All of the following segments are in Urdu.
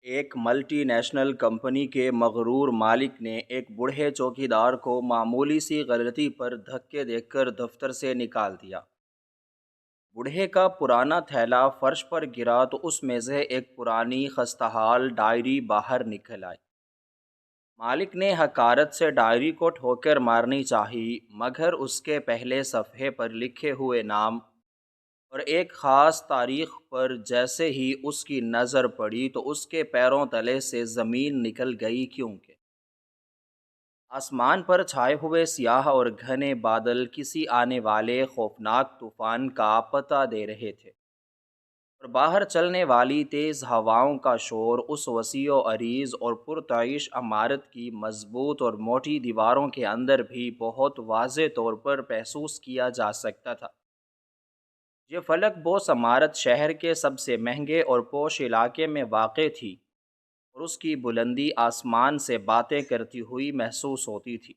ایک ملٹی نیشنل کمپنی کے مغرور مالک نے ایک بوڑھے چوکیدار کو معمولی سی غلطی پر دھکے دے کر دفتر سے نکال دیا۔ بوڑھے کا پرانا تھیلا فرش پر گرا تو اس میں سے ایک پرانی خستحال ڈائری باہر نکل آئی۔ مالک نے حقارت سے ڈائری کو ٹھوکر مارنی چاہی، مگر اس کے پہلے صفحے پر لکھے ہوئے نام اور ایک خاص تاریخ پر جیسے ہی اس کی نظر پڑی تو اس کے پیروں تلے سے زمین نکل گئی، کیونکہ آسمان پر چھائے ہوئے سیاہ اور گھنے بادل کسی آنے والے خوفناک طوفان کا پتہ دے رہے تھے، اور باہر چلنے والی تیز ہواؤں کا شور اس وسیع و عریض اور پرتعیش عمارت کی مضبوط اور موٹی دیواروں کے اندر بھی بہت واضح طور پر محسوس کیا جا سکتا تھا۔ یہ فلک بوس عمارت شہر کے سب سے مہنگے اور پوش علاقے میں واقع تھی، اور اس کی بلندی آسمان سے باتیں کرتی ہوئی محسوس ہوتی تھی۔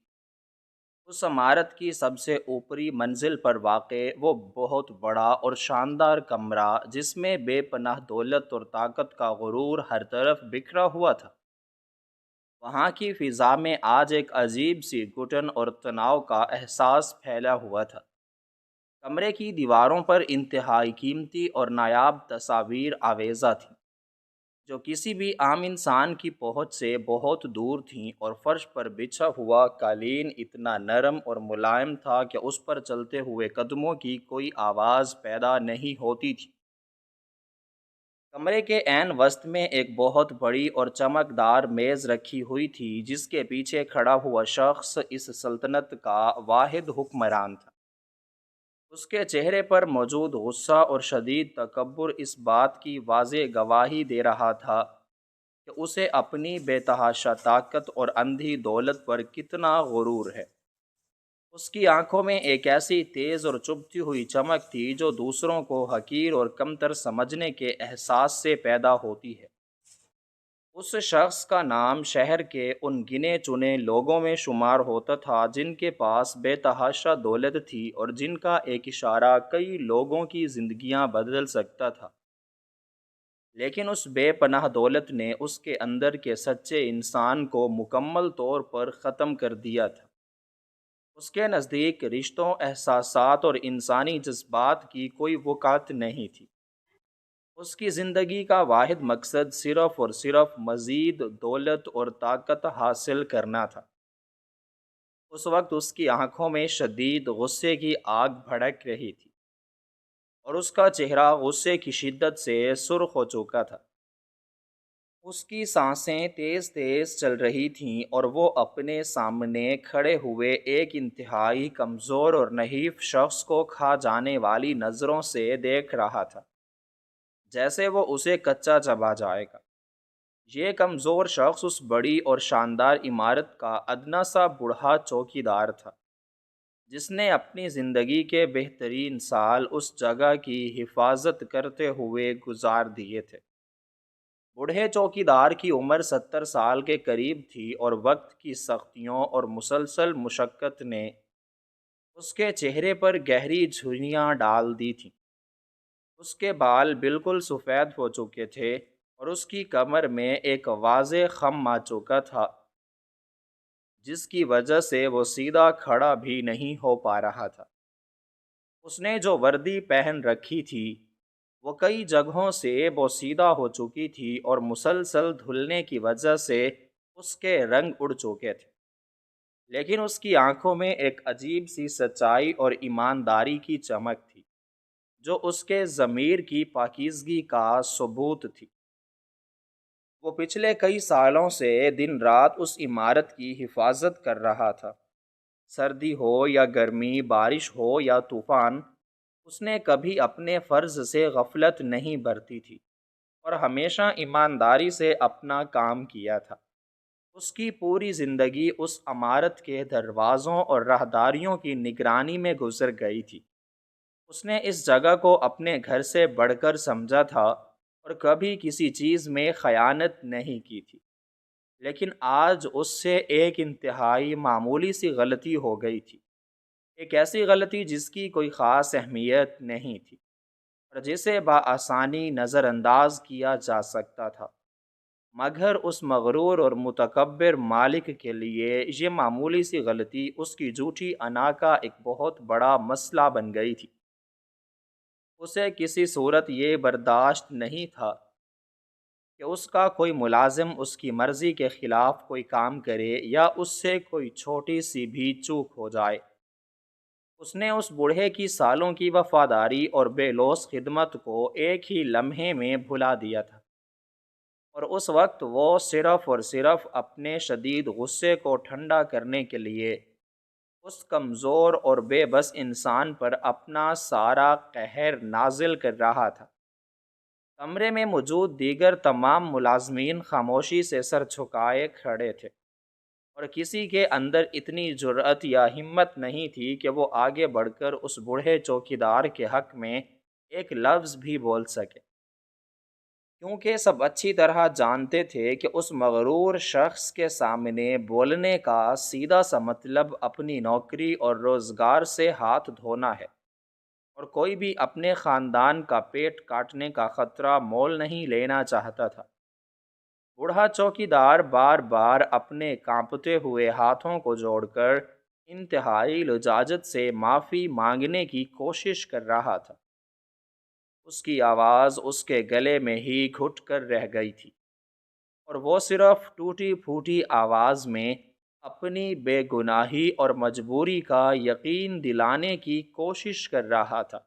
اس عمارت کی سب سے اوپری منزل پر واقع وہ بہت بڑا اور شاندار کمرہ، جس میں بے پناہ دولت اور طاقت کا غرور ہر طرف بکھرا ہوا تھا، وہاں کی فضا میں آج ایک عجیب سی گھٹن اور تناؤ کا احساس پھیلا ہوا تھا۔ کمرے کی دیواروں پر انتہائی قیمتی اور نایاب تصاویر آویزاں تھیں، جو کسی بھی عام انسان کی پہنچ سے بہت دور تھیں، اور فرش پر بچھا ہوا قالین اتنا نرم اور ملائم تھا کہ اس پر چلتے ہوئے قدموں کی کوئی آواز پیدا نہیں ہوتی تھی۔ کمرے کے عین وسط میں ایک بہت بڑی اور چمکدار میز رکھی ہوئی تھی، جس کے پیچھے کھڑا ہوا شخص اس سلطنت کا واحد حکمران تھا۔ اس کے چہرے پر موجود غصہ اور شدید تکبر اس بات کی واضح گواہی دے رہا تھا کہ اسے اپنی بے تحاشا طاقت اور اندھی دولت پر کتنا غرور ہے۔ اس کی آنکھوں میں ایک ایسی تیز اور چبھتی ہوئی چمک تھی جو دوسروں کو حقیر اور کمتر سمجھنے کے احساس سے پیدا ہوتی ہے۔ اس شخص کا نام شہر کے ان گنے چنے لوگوں میں شمار ہوتا تھا جن کے پاس بے تحاشا دولت تھی، اور جن کا ایک اشارہ کئی لوگوں کی زندگیاں بدل سکتا تھا۔ لیکن اس بے پناہ دولت نے اس کے اندر کے سچے انسان کو مکمل طور پر ختم کر دیا تھا۔ اس کے نزدیک رشتوں، احساسات اور انسانی جذبات کی کوئی وقعت نہیں تھی۔ اس کی زندگی کا واحد مقصد صرف اور صرف مزید دولت اور طاقت حاصل کرنا تھا۔ اس وقت اس کی آنکھوں میں شدید غصے کی آگ بھڑک رہی تھی، اور اس کا چہرہ غصے کی شدت سے سرخ ہو چکا تھا۔ اس کی سانسیں تیز تیز چل رہی تھیں، اور وہ اپنے سامنے کھڑے ہوئے ایک انتہائی کمزور اور نحیف شخص کو کھا جانے والی نظروں سے دیکھ رہا تھا، جیسے وہ اسے کچا چبا جائے گا۔ یہ کمزور شخص اس بڑی اور شاندار عمارت کا ادنا سا بوڑھا چوکیدار تھا، جس نے اپنی زندگی کے بہترین سال اس جگہ کی حفاظت کرتے ہوئے گزار دیے تھے۔ بوڑھے چوکیدار کی عمر 70 سال کے قریب تھی، اور وقت کی سختیوں اور مسلسل مشقت نے اس کے چہرے پر گہری جھریاں ڈال دی تھیں۔ اس کے بال بالکل سفید ہو چکے تھے، اور اس کی کمر میں ایک واضح خم آ چکا تھا، جس کی وجہ سے وہ سیدھا کھڑا بھی نہیں ہو پا رہا تھا۔ اس نے جو وردی پہن رکھی تھی وہ کئی جگہوں سے بوسیدہ ہو چکی تھی، اور مسلسل دھلنے کی وجہ سے اس کے رنگ اڑ چکے تھے، لیکن اس کی آنکھوں میں ایک عجیب سی سچائی اور ایمانداری کی چمک تھی، جو اس کے ضمیر کی پاکیزگی کا ثبوت تھی۔ وہ پچھلے کئی سالوں سے دن رات اس عمارت کی حفاظت کر رہا تھا۔ سردی ہو یا گرمی، بارش ہو یا طوفان، اس نے کبھی اپنے فرض سے غفلت نہیں برتی تھی، اور ہمیشہ ایمانداری سے اپنا کام کیا تھا۔ اس کی پوری زندگی اس عمارت کے دروازوں اور راہداریوں کی نگرانی میں گزر گئی تھی۔ اس نے اس جگہ کو اپنے گھر سے بڑھ کر سمجھا تھا، اور کبھی کسی چیز میں خیانت نہیں کی تھی، لیکن آج اس سے ایک انتہائی معمولی سی غلطی ہو گئی تھی، ایک ایسی غلطی جس کی کوئی خاص اہمیت نہیں تھی، اور جسے بآسانی نظر انداز کیا جا سکتا تھا، مگر اس مغرور اور متکبر مالک کے لیے یہ معمولی سی غلطی اس کی جھوٹی انا کا ایک بہت بڑا مسئلہ بن گئی تھی۔ اسے کسی صورت یہ برداشت نہیں تھا کہ اس کا کوئی ملازم اس کی مرضی کے خلاف کوئی کام کرے یا اس سے کوئی چھوٹی سی بھی چوک ہو جائے۔ اس نے اس بوڑھے کی سالوں کی وفاداری اور بے لوث خدمت کو ایک ہی لمحے میں بھلا دیا تھا، اور اس وقت وہ صرف اور صرف اپنے شدید غصے کو ٹھنڈا کرنے کے لیے اس کمزور اور بے بس انسان پر اپنا سارا قہر نازل کر رہا تھا۔ کمرے میں موجود دیگر تمام ملازمین خاموشی سے سر جھکائے کھڑے تھے، اور کسی کے اندر اتنی جرأت یا ہمت نہیں تھی کہ وہ آگے بڑھ کر اس بوڑھے چوکیدار کے حق میں ایک لفظ بھی بول سکے، کیونکہ سب اچھی طرح جانتے تھے کہ اس مغرور شخص کے سامنے بولنے کا سیدھا سا مطلب اپنی نوکری اور روزگار سے ہاتھ دھونا ہے، اور کوئی بھی اپنے خاندان کا پیٹ کاٹنے کا خطرہ مول نہیں لینا چاہتا تھا۔ بوڑھا چوکیدار بار بار اپنے کانپتے ہوئے ہاتھوں کو جوڑ کر انتہائی لجاجت سے معافی مانگنے کی کوشش کر رہا تھا۔ اس کی آواز اس کے گلے میں ہی گھٹ کر رہ گئی تھی، اور وہ صرف ٹوٹی پھوٹی آواز میں اپنی بے گناہی اور مجبوری کا یقین دلانے کی کوشش کر رہا تھا،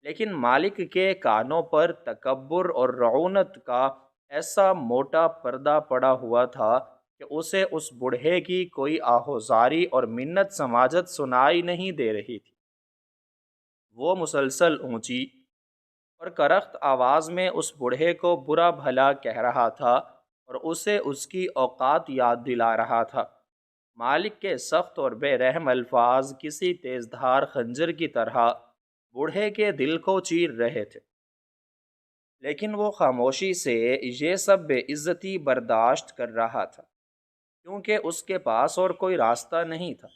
لیکن مالک کے کانوں پر تکبر اور رعونت کا ایسا موٹا پردہ پڑا ہوا تھا کہ اسے اس بوڑھے کی کوئی آہوزاری اور منت سماجت سنائی نہیں دے رہی تھی۔ وہ مسلسل اونچی اور کرخت آواز میں اس بوڑھے کو برا بھلا کہہ رہا تھا، اور اسے اس کی اوقات یاد دلا رہا تھا۔ مالک کے سخت اور بے رحم الفاظ کسی تیز دھار خنجر کی طرح بوڑھے کے دل کو چیر رہے تھے، لیکن وہ خاموشی سے یہ سب بے عزتی برداشت کر رہا تھا، کیونکہ اس کے پاس اور کوئی راستہ نہیں تھا۔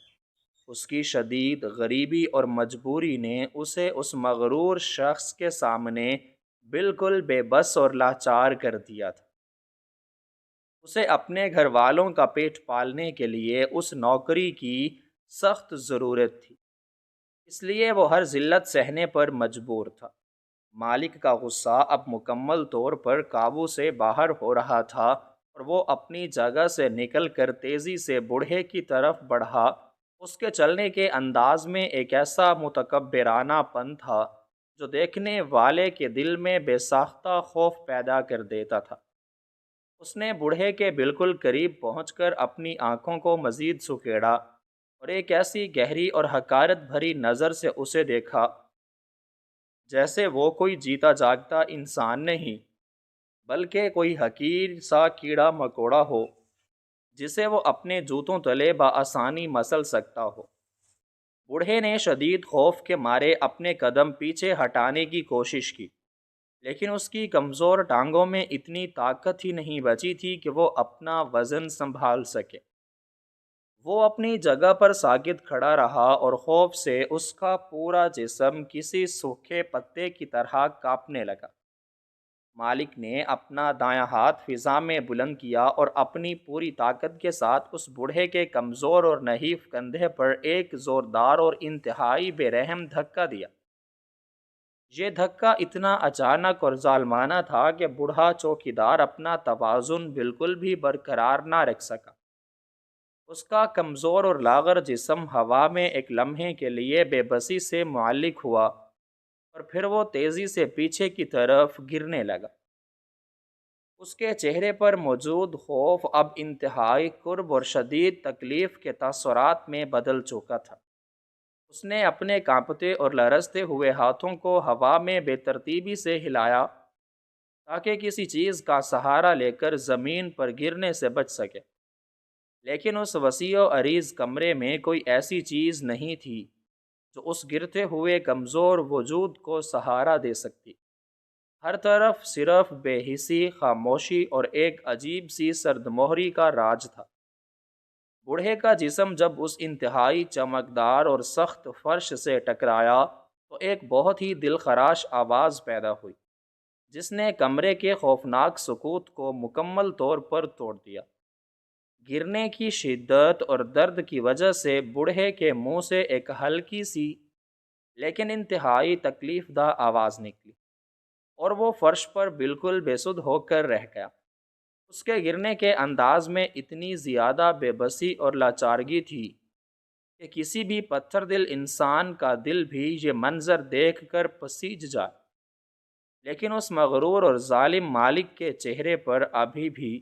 اس کی شدید غریبی اور مجبوری نے اسے اس مغرور شخص کے سامنے بالکل بے بس اور لاچار کر دیا تھا۔ اسے اپنے گھر والوں کا پیٹ پالنے کے لیے اس نوکری کی سخت ضرورت تھی، اس لیے وہ ہر ذلت سہنے پر مجبور تھا۔ مالک کا غصہ اب مکمل طور پر قابو سے باہر ہو رہا تھا، اور وہ اپنی جگہ سے نکل کر تیزی سے بوڑھے کی طرف بڑھا۔ اس کے چلنے کے انداز میں ایک ایسا متکبرانہ پن تھا جو دیکھنے والے کے دل میں بے ساختہ خوف پیدا کر دیتا تھا۔ اس نے بوڑھے کے بالکل قریب پہنچ کر اپنی آنکھوں کو مزید سکیڑا، اور ایک ایسی گہری اور حقارت بھری نظر سے اسے دیکھا جیسے وہ کوئی جیتا جاگتا انسان نہیں، بلکہ کوئی حقیر سا کیڑا مکوڑا ہو جسے وہ اپنے جوتوں تلے بآسانی مسل سکتا ہو۔ بوڑھے نے شدید خوف کے مارے اپنے قدم پیچھے ہٹانے کی کوشش کی، لیکن اس کی کمزور ٹانگوں میں اتنی طاقت ہی نہیں بچی تھی کہ وہ اپنا وزن سنبھال سکے۔ وہ اپنی جگہ پر ساکت کھڑا رہا، اور خوف سے اس کا پورا جسم کسی سوکھے پتے کی طرح کانپنے لگا۔ مالک نے اپنا دایاں ہاتھ فضا میں بلند کیا اور اپنی پوری طاقت کے ساتھ اس بوڑھے کے کمزور اور نحیف کندھے پر ایک زوردار اور انتہائی بے رحم دھکا دیا۔ یہ دھکا اتنا اچانک اور ظالمانہ تھا کہ بوڑھا چوکیدار اپنا توازن بالکل بھی برقرار نہ رکھ سکا۔ اس کا کمزور اور لاغر جسم ہوا میں ایک لمحے کے لیے بے بسی سے معلق ہوا، اور پھر وہ تیزی سے پیچھے کی طرف گرنے لگا۔ اس کے چہرے پر موجود خوف اب انتہائی قرب اور شدید تکلیف کے تاثرات میں بدل چکا تھا۔ اس نے اپنے کانپتے اور لرزتے ہوئے ہاتھوں کو ہوا میں بے ترتیبی سے ہلایا تاکہ کسی چیز کا سہارا لے کر زمین پر گرنے سے بچ سکے، لیکن اس وسیع و عریض کمرے میں کوئی ایسی چیز نہیں تھی جو اس گرتے ہوئے کمزور وجود کو سہارا دے سکتی۔ ہر طرف صرف بے حسی، خاموشی اور ایک عجیب سی سرد مہری کا راج تھا۔ بوڑھے کا جسم جب اس انتہائی چمکدار اور سخت فرش سے ٹکرایا تو ایک بہت ہی دل خراش آواز پیدا ہوئی، جس نے کمرے کے خوفناک سکوت کو مکمل طور پر توڑ دیا۔ گرنے کی شدت اور درد کی وجہ سے بوڑھے کے منہ سے ایک ہلکی سی لیکن انتہائی تکلیف دہ آواز نکلی اور وہ فرش پر بالکل بے سدھ ہو کر رہ گیا۔ اس کے گرنے کے انداز میں اتنی زیادہ بے بسی اور لاچارگی تھی کہ کسی بھی پتھر دل انسان کا دل بھی یہ منظر دیکھ کر پسیج جائے، لیکن اس مغرور اور ظالم مالک کے چہرے پر ابھی بھی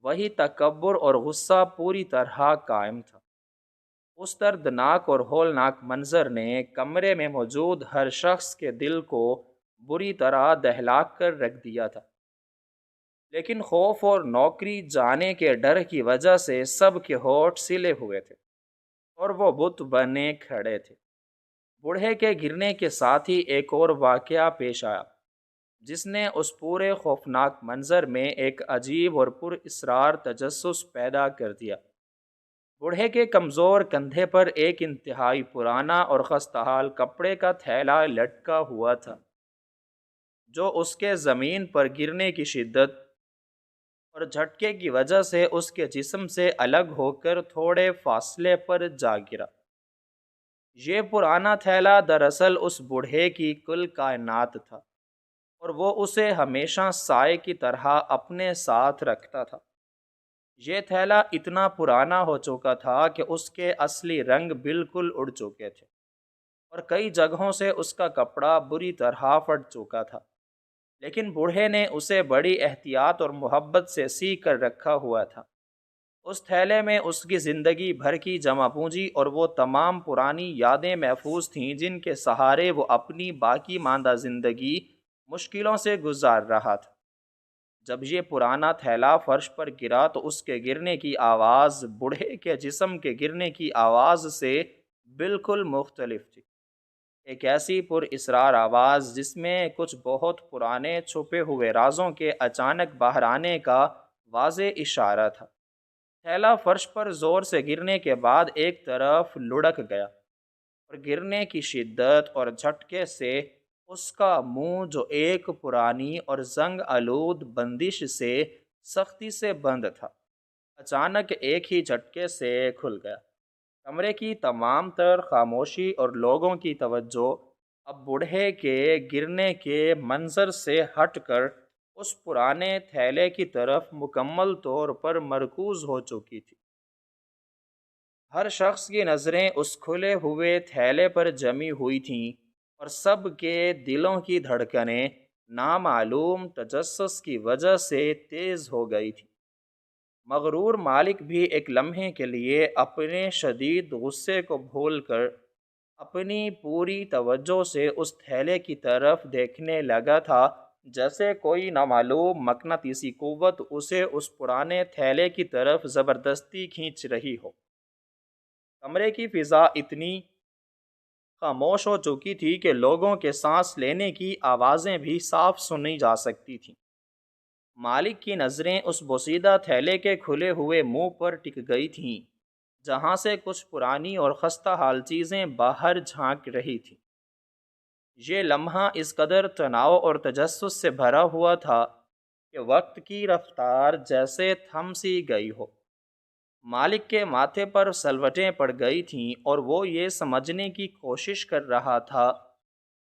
وہی تکبر اور غصہ پوری طرح قائم تھا۔ اس دردناک اور ہولناک منظر نے کمرے میں موجود ہر شخص کے دل کو بری طرح دہلا کر رکھ دیا تھا، لیکن خوف اور نوکری جانے کے ڈر کی وجہ سے سب کے ہونٹ سلے ہوئے تھے اور وہ بت بنے کھڑے تھے۔ بوڑھے کے گرنے کے ساتھ ہی ایک اور واقعہ پیش آیا جس نے اس پورے خوفناک منظر میں ایک عجیب اور پر اسرار تجسس پیدا کر دیا۔ بوڑھے کے کمزور کندھے پر ایک انتہائی پرانا اور خستحال کپڑے کا تھیلا لٹکا ہوا تھا، جو اس کے زمین پر گرنے کی شدت اور جھٹکے کی وجہ سے اس کے جسم سے الگ ہو کر تھوڑے فاصلے پر جا گرا۔ یہ پرانا تھیلا دراصل اس بوڑھے کی کل کائنات تھا اور وہ اسے ہمیشہ سائے کی طرح اپنے ساتھ رکھتا تھا۔ یہ تھیلا اتنا پرانا ہو چکا تھا کہ اس کے اصلی رنگ بالکل اڑ چکے تھے اور کئی جگہوں سے اس کا کپڑا بری طرح پھٹ چکا تھا، لیکن بوڑھے نے اسے بڑی احتیاط اور محبت سے سی کر رکھا ہوا تھا۔ اس تھیلے میں اس کی زندگی بھر کی جمع پونجی اور وہ تمام پرانی یادیں محفوظ تھیں جن کے سہارے وہ اپنی باقی ماندہ زندگی مشکلوں سے گزار رہا تھا۔ جب یہ پرانا تھیلا فرش پر گرا تو اس کے گرنے کی آواز بوڑھے کے جسم کے گرنے کی آواز سے بالکل مختلف تھی، ایک ایسی پر اسرار آواز جس میں کچھ بہت پرانے چھپے ہوئے رازوں کے اچانک باہر آنے کا واضح اشارہ تھا۔ تھیلا فرش پر زور سے گرنے کے بعد ایک طرف لڑک گیا اور گرنے کی شدت اور جھٹکے سے اس کا منہ جو ایک پرانی اور زنگ آلود بندش سے سختی سے بند تھا، اچانک ایک ہی جھٹکے سے کھل گیا۔ کمرے کی تمام تر خاموشی اور لوگوں کی توجہ اب بوڑھے کے گرنے کے منظر سے ہٹ کر اس پرانے تھیلے کی طرف مکمل طور پر مرکوز ہو چکی تھی۔ ہر شخص کی نظریں اس کھلے ہوئے تھیلے پر جمی ہوئی تھیں اور سب کے دلوں کی دھڑکنیں نامعلوم تجسس کی وجہ سے تیز ہو گئی تھی۔ مغرور مالک بھی ایک لمحے کے لیے اپنے شدید غصے کو بھول کر اپنی پوری توجہ سے اس تھیلے کی طرف دیکھنے لگا تھا، جیسے کوئی نامعلوم مقناطیسی قوت اسے اس پرانے تھیلے کی طرف زبردستی کھینچ رہی ہو۔ کمرے کی فضا اتنی خاموش ہو چکی تھی کہ لوگوں کے سانس لینے کی آوازیں بھی صاف سنی جا سکتی تھیں۔ مالک کی نظریں اس بوسیدہ تھیلے کے کھلے ہوئے منہ پر ٹک گئی تھیں، جہاں سے کچھ پرانی اور خستہ حال چیزیں باہر جھانک رہی تھیں۔ یہ لمحہ اس قدر تناؤ اور تجسس سے بھرا ہوا تھا کہ وقت کی رفتار جیسے تھم سی گئی ہو۔ مالک کے ماتھے پر سلوٹیں پڑ گئی تھیں اور وہ یہ سمجھنے کی کوشش کر رہا تھا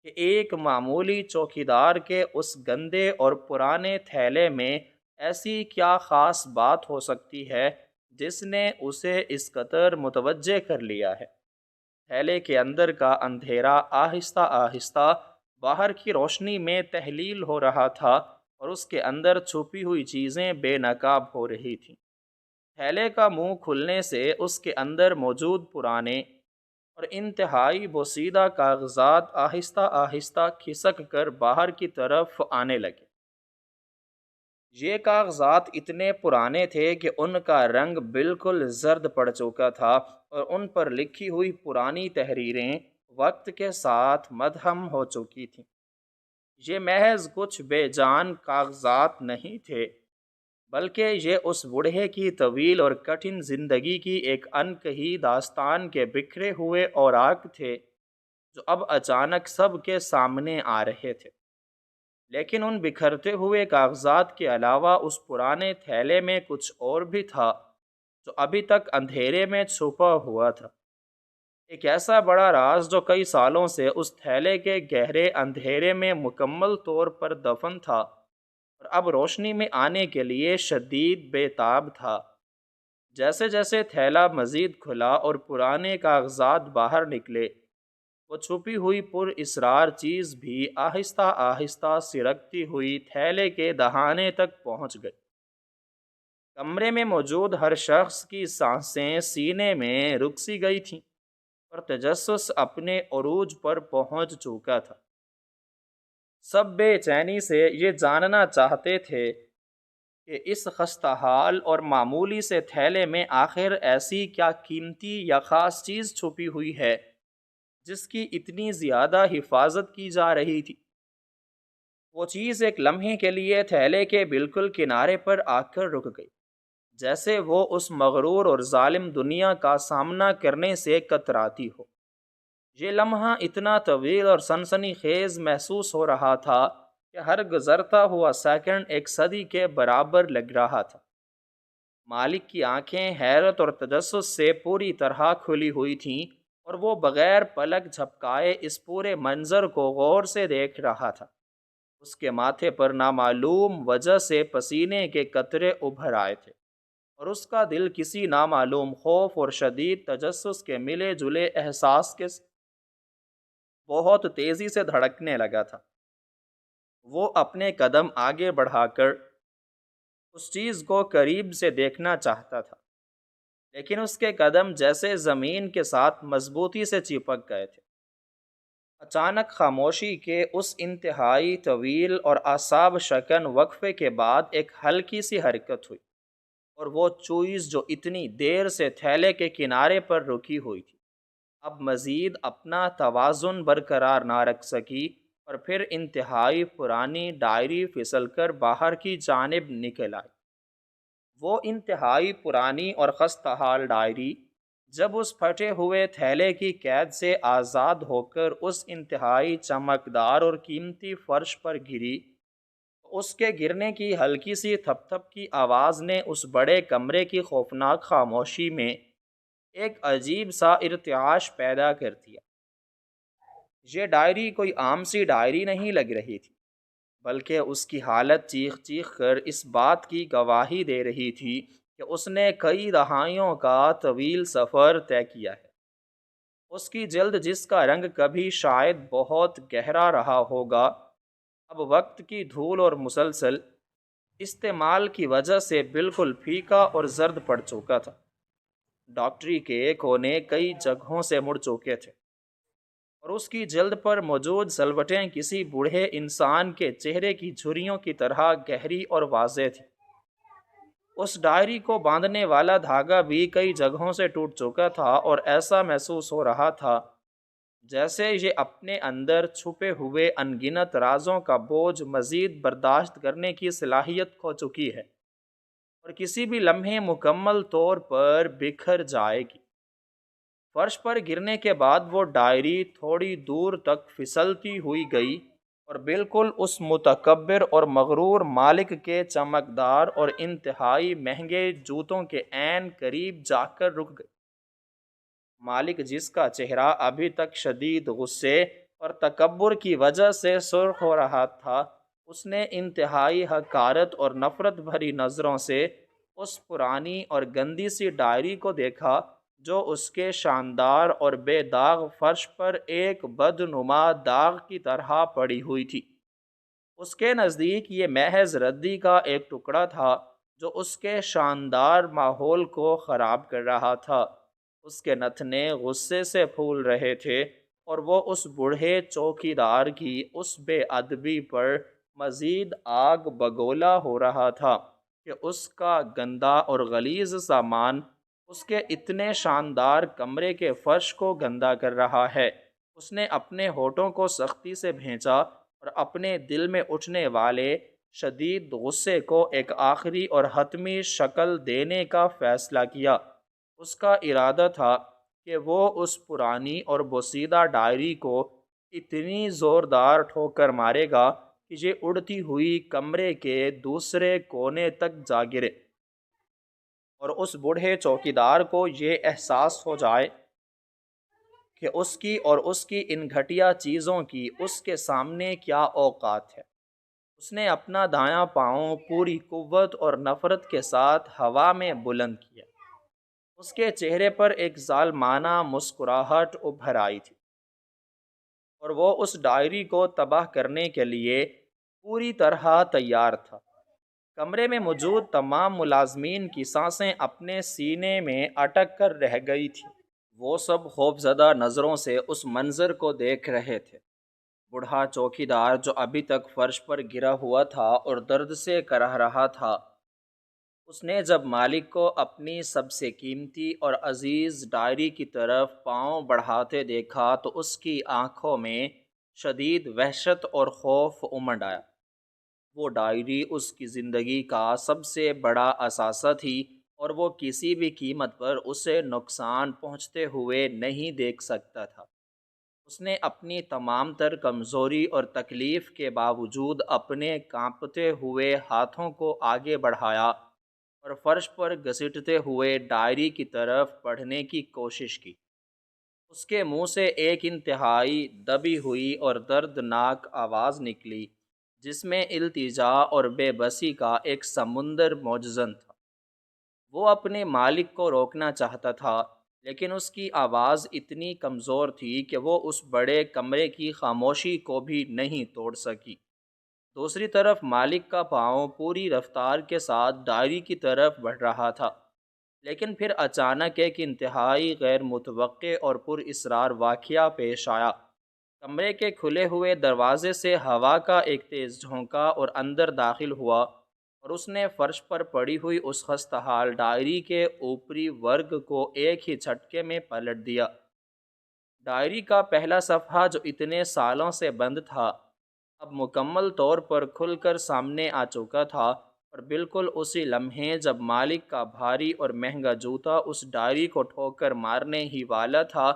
کہ ایک معمولی چوکیدار کے اس گندے اور پرانے تھیلے میں ایسی کیا خاص بات ہو سکتی ہے جس نے اسے اس قدر متوجہ کر لیا ہے۔ تھیلے کے اندر کا اندھیرا آہستہ آہستہ باہر کی روشنی میں تحلیل ہو رہا تھا اور اس کے اندر چھپی ہوئی چیزیں بے نقاب ہو رہی تھیں۔ تھیلے کا منہ کھلنے سے اس کے اندر موجود پرانے اور انتہائی بوسیدہ کاغذات آہستہ آہستہ کھسک کر باہر کی طرف آنے لگے۔ یہ کاغذات اتنے پرانے تھے کہ ان کا رنگ بالکل زرد پڑ چکا تھا اور ان پر لکھی ہوئی پرانی تحریریں وقت کے ساتھ مدھم ہو چکی تھیں۔ یہ محض کچھ بے جان کاغذات نہیں تھے، بلکہ یہ اس بوڑھے کی طویل اور کٹھن زندگی کی ایک انکہی داستان کے بکھرے ہوئے اوراق تھے جو اب اچانک سب کے سامنے آ رہے تھے۔ لیکن ان بکھرتے ہوئے کاغذات کے علاوہ اس پرانے تھیلے میں کچھ اور بھی تھا جو ابھی تک اندھیرے میں چھپا ہوا تھا۔ ایک ایسا بڑا راز جو کئی سالوں سے اس تھیلے کے گہرے اندھیرے میں مکمل طور پر دفن تھا اور اب روشنی میں آنے کے لیے شدید بے تاب تھا۔ جیسے جیسے تھیلا مزید کھلا اور پرانے کاغذات باہر نکلے، وہ چھپی ہوئی پر اسرار چیز بھی آہستہ آہستہ سرکتی ہوئی تھیلے کے دہانے تک پہنچ گئی۔ کمرے میں موجود ہر شخص کی سانسیں سینے میں رک سی گئی تھیں اور تجسس اپنے عروج پر پہنچ چکا تھا۔ سب بے چینی سے یہ جاننا چاہتے تھے کہ اس خستہ حال اور معمولی سے تھیلے میں آخر ایسی کیا قیمتی یا خاص چیز چھپی ہوئی ہے جس کی اتنی زیادہ حفاظت کی جا رہی تھی۔ وہ چیز ایک لمحے کے لیے تھیلے کے بالکل کنارے پر آ کر رک گئی، جیسے وہ اس مغرور اور ظالم دنیا کا سامنا کرنے سے کتراتی ہو۔ یہ لمحہ اتنا طویل اور سنسنی خیز محسوس ہو رہا تھا کہ ہر گزرتا ہوا سیکنڈ ایک صدی کے برابر لگ رہا تھا۔ مالک کی آنکھیں حیرت اور تجسس سے پوری طرح کھلی ہوئی تھیں اور وہ بغیر پلک جھپکائے اس پورے منظر کو غور سے دیکھ رہا تھا۔ اس کے ماتھے پر نامعلوم وجہ سے پسینے کے قطرے ابھر آئے تھے اور اس کا دل کسی نامعلوم خوف اور شدید تجسس کے ملے جلے احساس کے بہت تیزی سے دھڑکنے لگا تھا۔ وہ اپنے قدم آگے بڑھا کر اس چیز کو قریب سے دیکھنا چاہتا تھا، لیکن اس کے قدم جیسے زمین کے ساتھ مضبوطی سے چپک گئے تھے۔ اچانک خاموشی کے اس انتہائی طویل اور اعصاب شکن وقفے کے بعد ایک ہلکی سی حرکت ہوئی اور وہ چوئز جو اتنی دیر سے تھیلے کے کنارے پر رکی ہوئی تھی اب مزید اپنا توازن برقرار نہ رکھ سکی اور پھر انتہائی پرانی ڈائری پھسل کر باہر کی جانب نکل آئی۔ وہ انتہائی پرانی اور خستہ حال ڈائری جب اس پھٹے ہوئے تھیلے کی قید سے آزاد ہو کر اس انتہائی چمکدار اور قیمتی فرش پر گری، اس کے گرنے کی ہلکی سی تھپ تھپ کی آواز نے اس بڑے کمرے کی خوفناک خاموشی میں ایک عجیب سا ارتعاش پیدا کر دیا۔ یہ ڈائری کوئی عام سی ڈائری نہیں لگ رہی تھی، بلکہ اس کی حالت چیخ چیخ کر اس بات کی گواہی دے رہی تھی کہ اس نے کئی دہائیوں کا طویل سفر طے کیا ہے۔ اس کی جلد جس کا رنگ کبھی شاید بہت گہرا رہا ہوگا، اب وقت کی دھول اور مسلسل استعمال کی وجہ سے بالکل پھیکا اور زرد پڑ چکا تھا۔ ڈاکٹری کے کونے کئی جگہوں سے مڑ چکے تھے اور اس کی جلد پر موجود سلوٹیں کسی بوڑھے انسان کے چہرے کی جھریوں کی طرح گہری اور واضح تھی۔ اس ڈائری کو باندھنے والا دھاگا بھی کئی جگہوں سے ٹوٹ چکا تھا اور ایسا محسوس ہو رہا تھا جیسے یہ اپنے اندر چھپے ہوئے ان گنت رازوں کا بوجھ مزید برداشت کرنے کی صلاحیت کھو چکی ہے اور کسی بھی لمحے مکمل طور پر بکھر جائے گی۔ فرش پر گرنے کے بعد وہ ڈائری تھوڑی دور تک پھسلتی ہوئی گئی اور بالکل اس متکبر اور مغرور مالک کے چمکدار اور انتہائی مہنگے جوتوں کے عین قریب جا کر رک گئی۔ مالک، جس کا چہرہ ابھی تک شدید غصے اور تکبر کی وجہ سے سرخ ہو رہا تھا، اس نے انتہائی حقارت اور نفرت بھری نظروں سے اس پرانی اور گندی سی ڈائری کو دیکھا جو اس کے شاندار اور بے داغ فرش پر ایک بدنما داغ کی طرح پڑی ہوئی تھی۔ اس کے نزدیک یہ محض ردی کا ایک ٹکڑا تھا جو اس کے شاندار ماحول کو خراب کر رہا تھا۔ اس کے نتنے غصے سے پھول رہے تھے اور وہ اس بوڑھے چوکیدار کی اس بے ادبی پر مزید آگ بگولا ہو رہا تھا کہ اس کا گندا اور غلیظ سامان اس کے اتنے شاندار کمرے کے فرش کو گندا کر رہا ہے۔ اس نے اپنے ہونٹوں کو سختی سے بھینچا اور اپنے دل میں اٹھنے والے شدید غصے کو ایک آخری اور حتمی شکل دینے کا فیصلہ کیا۔ اس کا ارادہ تھا کہ وہ اس پرانی اور بوسیدہ ڈائری کو اتنی زوردار ٹھوکر مارے گا کہ یہ اڑتی ہوئی کمرے کے دوسرے کونے تک جا گرے اور اس بوڑھے چوکیدار کو یہ احساس ہو جائے کہ اس کی اور اس کی ان گھٹیا چیزوں کی اس کے سامنے کیا اوقات ہے۔ اس نے اپنا دایاں پاؤں پوری قوت اور نفرت کے ساتھ ہوا میں بلند کیا۔ اس کے چہرے پر ایک ظالمانہ مسکراہٹ ابھر آئی تھی اور وہ اس ڈائری کو تباہ کرنے کے لیے پوری طرح تیار تھا۔ کمرے میں موجود تمام ملازمین کی سانسیں اپنے سینے میں اٹک کر رہ گئی تھیں۔ وہ سب خوفزدہ نظروں سے اس منظر کو دیکھ رہے تھے۔ بوڑھا چوکیدار جو ابھی تک فرش پر گرا ہوا تھا اور درد سے کرہ رہا تھا، اس نے جب مالک کو اپنی سب سے قیمتی اور عزیز ڈائری کی طرف پاؤں بڑھاتے دیکھا تو اس کی آنکھوں میں شدید وحشت اور خوف امڈ آیا۔ وہ ڈائری اس کی زندگی کا سب سے بڑا اثاثہ تھی اور وہ کسی بھی قیمت پر اسے نقصان پہنچتے ہوئے نہیں دیکھ سکتا تھا۔ اس نے اپنی تمام تر کمزوری اور تکلیف کے باوجود اپنے کانپتے ہوئے ہاتھوں کو آگے بڑھایا اور فرش پر گھسیٹتے ہوئے ڈائری کی طرف پڑھنے کی کوشش کی۔ اس کے منہ سے ایک انتہائی دبی ہوئی اور دردناک آواز نکلی جس میں التجا اور بے بسی کا ایک سمندر موجزن تھا۔ وہ اپنے مالک کو روکنا چاہتا تھا لیکن اس کی آواز اتنی کمزور تھی کہ وہ اس بڑے کمرے کی خاموشی کو بھی نہیں توڑ سکی۔ دوسری طرف مالک کا پاؤں پوری رفتار کے ساتھ ڈائری کی طرف بڑھ رہا تھا، لیکن پھر اچانک ایک انتہائی غیر متوقع اور پر اسرار واقعہ پیش آیا۔ کمرے کے کھلے ہوئے دروازے سے ہوا کا ایک تیز جھونکا اور اندر داخل ہوا اور اس نے فرش پر پڑی ہوئی اس خستحال ڈائری کے اوپری ورگ کو ایک ہی جھٹکے میں پلٹ دیا۔ ڈائری کا پہلا صفحہ جو اتنے سالوں سے بند تھا اب مکمل طور پر کھل کر سامنے آ چکا تھا، اور بالکل اسی لمحے جب مالک کا بھاری اور مہنگا جوتا اس ڈائری کو ٹھوکر مارنے ہی والا تھا،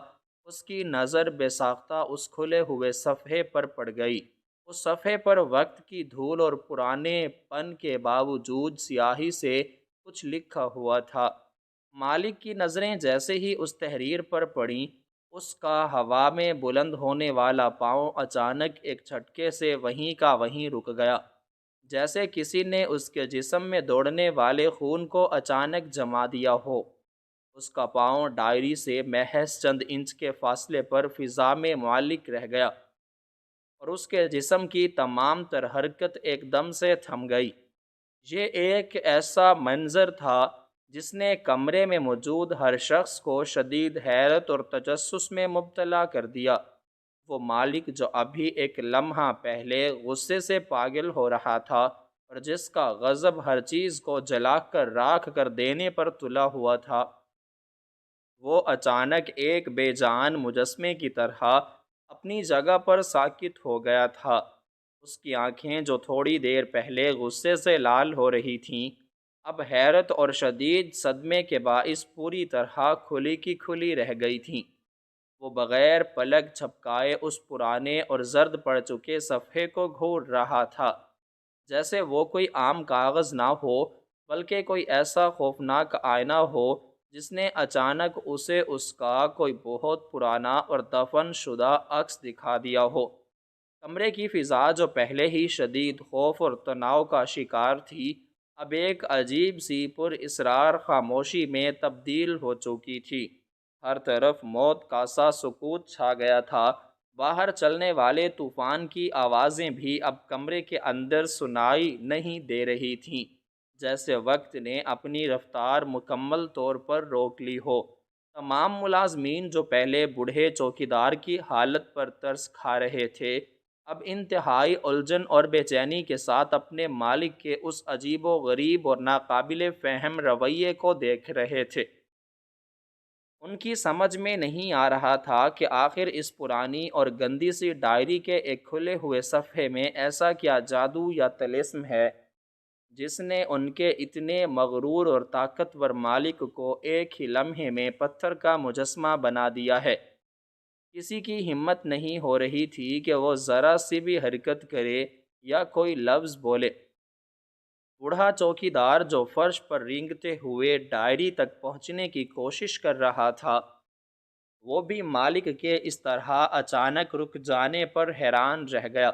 اس کی نظر بے ساختہ اس کھلے ہوئے صفحے پر پڑ گئی۔ اس صفحے پر وقت کی دھول اور پرانے پن کے باوجود سیاہی سے کچھ لکھا ہوا تھا۔ مالک کی نظریں جیسے ہی اس تحریر پر پڑیں، اس کا ہوا میں بلند ہونے والا پاؤں اچانک ایک جھٹکے سے وہیں کا وہیں رک گیا، جیسے کسی نے اس کے جسم میں دوڑنے والے خون کو اچانک جما دیا ہو۔ اس کا پاؤں ڈائری سے محض چند انچ کے فاصلے پر فضا میں معلق رہ گیا اور اس کے جسم کی تمام تر حرکت ایک دم سے تھم گئی۔ یہ ایک ایسا منظر تھا جس نے کمرے میں موجود ہر شخص کو شدید حیرت اور تجسس میں مبتلا کر دیا۔ وہ مالک جو ابھی ایک لمحہ پہلے غصے سے پاگل ہو رہا تھا اور جس کا غضب ہر چیز کو جلا کر راکھ کر دینے پر تلا ہوا تھا، وہ اچانک ایک بے جان مجسمے کی طرح اپنی جگہ پر ساکت ہو گیا تھا۔ اس کی آنکھیں جو تھوڑی دیر پہلے غصے سے لال ہو رہی تھیں، اب حیرت اور شدید صدمے کے باعث پوری طرح کھلی کی کھلی رہ گئی تھیں۔ وہ بغیر پلک جھپکائے اس پرانے اور زرد پڑ چکے صفحے کو گھور رہا تھا، جیسے وہ کوئی عام کاغذ نہ ہو بلکہ کوئی ایسا خوفناک آئینہ ہو جس نے اچانک اسے اس کا کوئی بہت پرانا اور دفن شدہ عکس دکھا دیا ہو۔ کمرے کی فضا جو پہلے ہی شدید خوف اور تناؤ کا شکار تھی، اب ایک عجیب سی پر اسرار خاموشی میں تبدیل ہو چکی تھی۔ ہر طرف موت کا سا سکوت چھا گیا تھا۔ باہر چلنے والے طوفان کی آوازیں بھی اب کمرے کے اندر سنائی نہیں دے رہی تھیں، جیسے وقت نے اپنی رفتار مکمل طور پر روک لی ہو۔ تمام ملازمین جو پہلے بوڑھے چوکیدار کی حالت پر ترس کھا رہے تھے، اب انتہائی الجھن اور بے چینی کے ساتھ اپنے مالک کے اس عجیب و غریب اور ناقابل فہم رویے کو دیکھ رہے تھے۔ ان کی سمجھ میں نہیں آ رہا تھا کہ آخر اس پرانی اور گندی سی ڈائری کے ایک کھلے ہوئے صفحے میں ایسا کیا جادو یا طلسم ہے جس نے ان کے اتنے مغرور اور طاقتور مالک کو ایک ہی لمحے میں پتھر کا مجسمہ بنا دیا ہے۔ کسی کی ہمت نہیں ہو رہی تھی کہ وہ ذرا سی بھی حرکت کرے یا کوئی لفظ بولے۔ بوڑھا چوکیدار جو فرش پر رینگتے ہوئے ڈائری تک پہنچنے کی کوشش کر رہا تھا، وہ بھی مالک کے اس طرح اچانک رک جانے پر حیران رہ گیا۔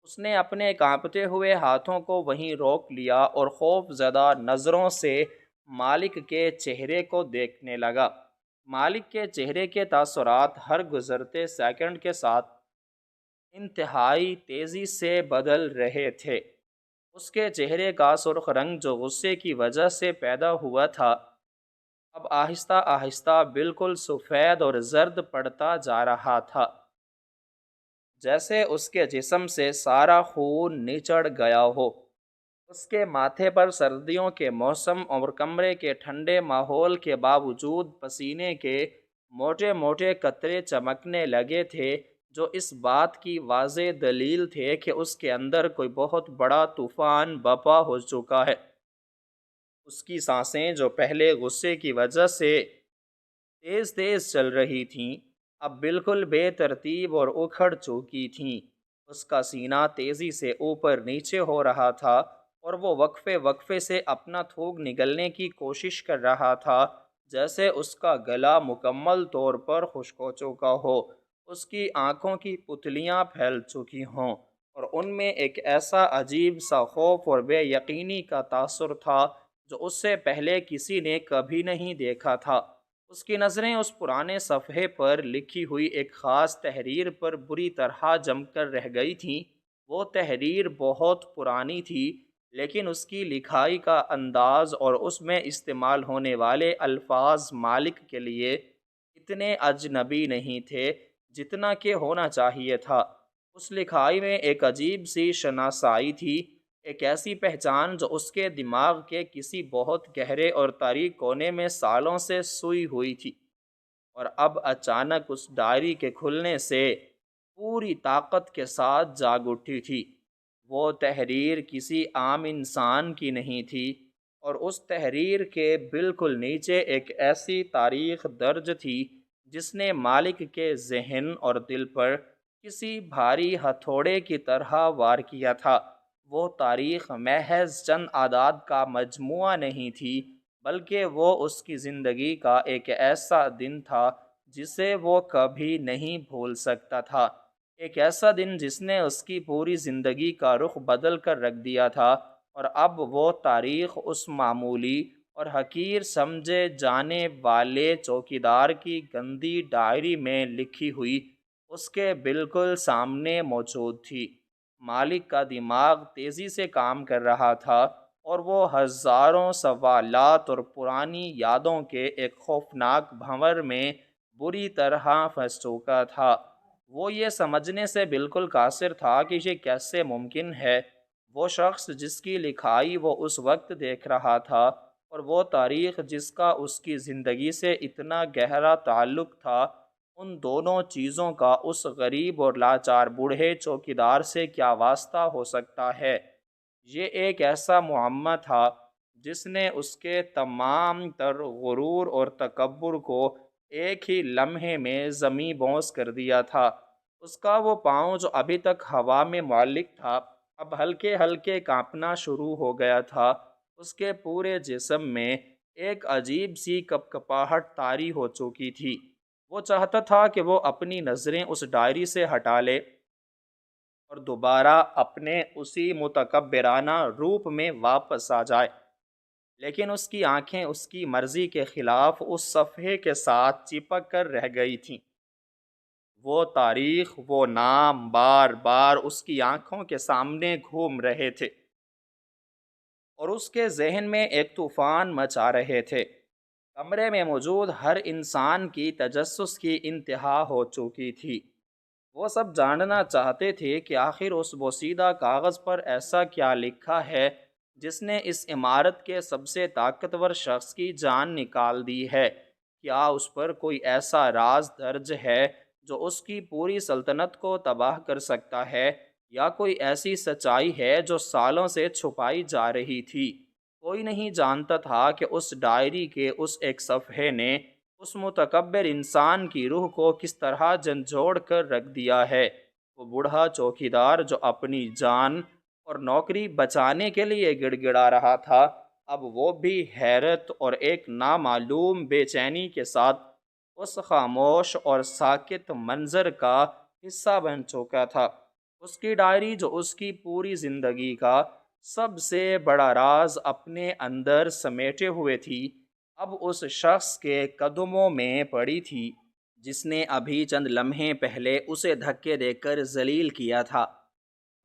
اس نے اپنے کانپتے ہوئے ہاتھوں کو وہیں روک لیا اور خوف زدہ نظروں سے مالک کے چہرے کو دیکھنے لگا۔ مالک کے چہرے کے تاثرات ہر گزرتے سیکنڈ کے ساتھ انتہائی تیزی سے بدل رہے تھے۔ اس کے چہرے کا سرخ رنگ جو غصے کی وجہ سے پیدا ہوا تھا، اب آہستہ آہستہ بالکل سفید اور زرد پڑتا جا رہا تھا، جیسے اس کے جسم سے سارا خون نچڑ گیا ہو۔ اس کے ماتھے پر سردیوں کے موسم اور کمرے کے ٹھنڈے ماحول کے باوجود پسینے کے موٹے موٹے قطرے چمکنے لگے تھے، جو اس بات کی واضح دلیل تھے کہ اس کے اندر کوئی بہت بڑا طوفان برپا ہو چکا ہے۔ اس کی سانسیں جو پہلے غصے کی وجہ سے تیز تیز چل رہی تھیں، اب بالکل بے ترتیب اور اکھڑ چکی تھیں۔ اس کا سینہ تیزی سے اوپر نیچے ہو رہا تھا اور وہ وقفے وقفے سے اپنا تھوک نگلنے کی کوشش کر رہا تھا، جیسے اس کا گلا مکمل طور پر خشک ہو چکا ہو۔ اس کی آنکھوں کی پتلیاں پھیل چکی ہوں اور ان میں ایک ایسا عجیب سا خوف اور بے یقینی کا تاثر تھا جو اس سے پہلے کسی نے کبھی نہیں دیکھا تھا۔ اس کی نظریں اس پرانے صفحے پر لکھی ہوئی ایک خاص تحریر پر بری طرح جم کر رہ گئی تھیں۔ وہ تحریر بہت پرانی تھی، لیکن اس کی لکھائی کا انداز اور اس میں استعمال ہونے والے الفاظ مالک کے لیے اتنے اجنبی نہیں تھے جتنا کہ ہونا چاہیے تھا۔ اس لکھائی میں ایک عجیب سی شناسائی تھی، ایک ایسی پہچان جو اس کے دماغ کے کسی بہت گہرے اور تاریک کونے میں سالوں سے سوئی ہوئی تھی، اور اب اچانک اس ڈائری کے کھلنے سے پوری طاقت کے ساتھ جاگ اٹھی تھی۔ وہ تحریر کسی عام انسان کی نہیں تھی، اور اس تحریر کے بالکل نیچے ایک ایسی تاریخ درج تھی جس نے مالک کے ذہن اور دل پر کسی بھاری ہتھوڑے کی طرح وار کیا تھا۔ وہ تاریخ محض چند اعداد کا مجموعہ نہیں تھی، بلکہ وہ اس کی زندگی کا ایک ایسا دن تھا جسے وہ کبھی نہیں بھول سکتا تھا، ایک ایسا دن جس نے اس کی پوری زندگی کا رخ بدل کر رکھ دیا تھا۔ اور اب وہ تاریخ اس معمولی اور حقیر سمجھے جانے والے چوکیدار کی گندی ڈائری میں لکھی ہوئی اس کے بالکل سامنے موجود تھی۔ مالک کا دماغ تیزی سے کام کر رہا تھا، اور وہ ہزاروں سوالات اور پرانی یادوں کے ایک خوفناک بھنور میں بری طرح پھنس چکا تھا۔ وہ یہ سمجھنے سے بالکل قاصر تھا کہ یہ کیسے ممکن ہے۔ وہ شخص جس کی لکھائی وہ اس وقت دیکھ رہا تھا، اور وہ تاریخ جس کا اس کی زندگی سے اتنا گہرا تعلق تھا، ان دونوں چیزوں کا اس غریب اور لاچار بوڑھے چوکیدار سے کیا واسطہ ہو سکتا ہے؟ یہ ایک ایسا معمہ تھا جس نے اس کے تمام تر غرور اور تکبر کو ایک ہی لمحے میں زمیں بوس کر دیا تھا۔ اس کا وہ پاؤں جو ابھی تک ہوا میں معلق تھا، اب ہلکے ہلکے کانپنا شروع ہو گیا تھا۔ اس کے پورے جسم میں ایک عجیب سی کپکپاہٹ طاری ہو چکی تھی۔ وہ چاہتا تھا کہ وہ اپنی نظریں اس ڈائری سے ہٹا لے اور دوبارہ اپنے اسی متکبرانہ روپ میں واپس آ جائے، لیکن اس کی آنکھیں اس کی مرضی کے خلاف اس صفحے کے ساتھ چپک کر رہ گئی تھیں۔ وہ تاریخ، وہ نام بار بار اس کی آنکھوں کے سامنے گھوم رہے تھے، اور اس کے ذہن میں ایک طوفان مچا رہے تھے۔ کمرے میں موجود ہر انسان کی تجسس کی انتہا ہو چکی تھی۔ وہ سب جاننا چاہتے تھے کہ آخر اس بوسیدہ کاغذ پر ایسا کیا لکھا ہے جس نے اس عمارت کے سب سے طاقتور شخص کی جان نکال دی ہے۔ کیا اس پر کوئی ایسا راز درج ہے جو اس کی پوری سلطنت کو تباہ کر سکتا ہے، یا کوئی ایسی سچائی ہے جو سالوں سے چھپائی جا رہی تھی؟ کوئی نہیں جانتا تھا کہ اس ڈائری کے اس ایک صفحے نے اس متکبر انسان کی روح کو کس طرح جھنجھوڑ کر رکھ دیا ہے۔ وہ بوڑھا چوکیدار جو اپنی جان اور نوکری بچانے کے لیے گڑ گڑا رہا تھا، اب وہ بھی حیرت اور ایک نامعلوم بے چینی کے ساتھ اس خاموش اور ساکت منظر کا حصہ بن چکا تھا۔ اس کی ڈائری جو اس کی پوری زندگی کا سب سے بڑا راز اپنے اندر سمیٹے ہوئے تھی، اب اس شخص کے قدموں میں پڑی تھی جس نے ابھی چند لمحے پہلے اسے دھکے دے کر ذلیل کیا تھا۔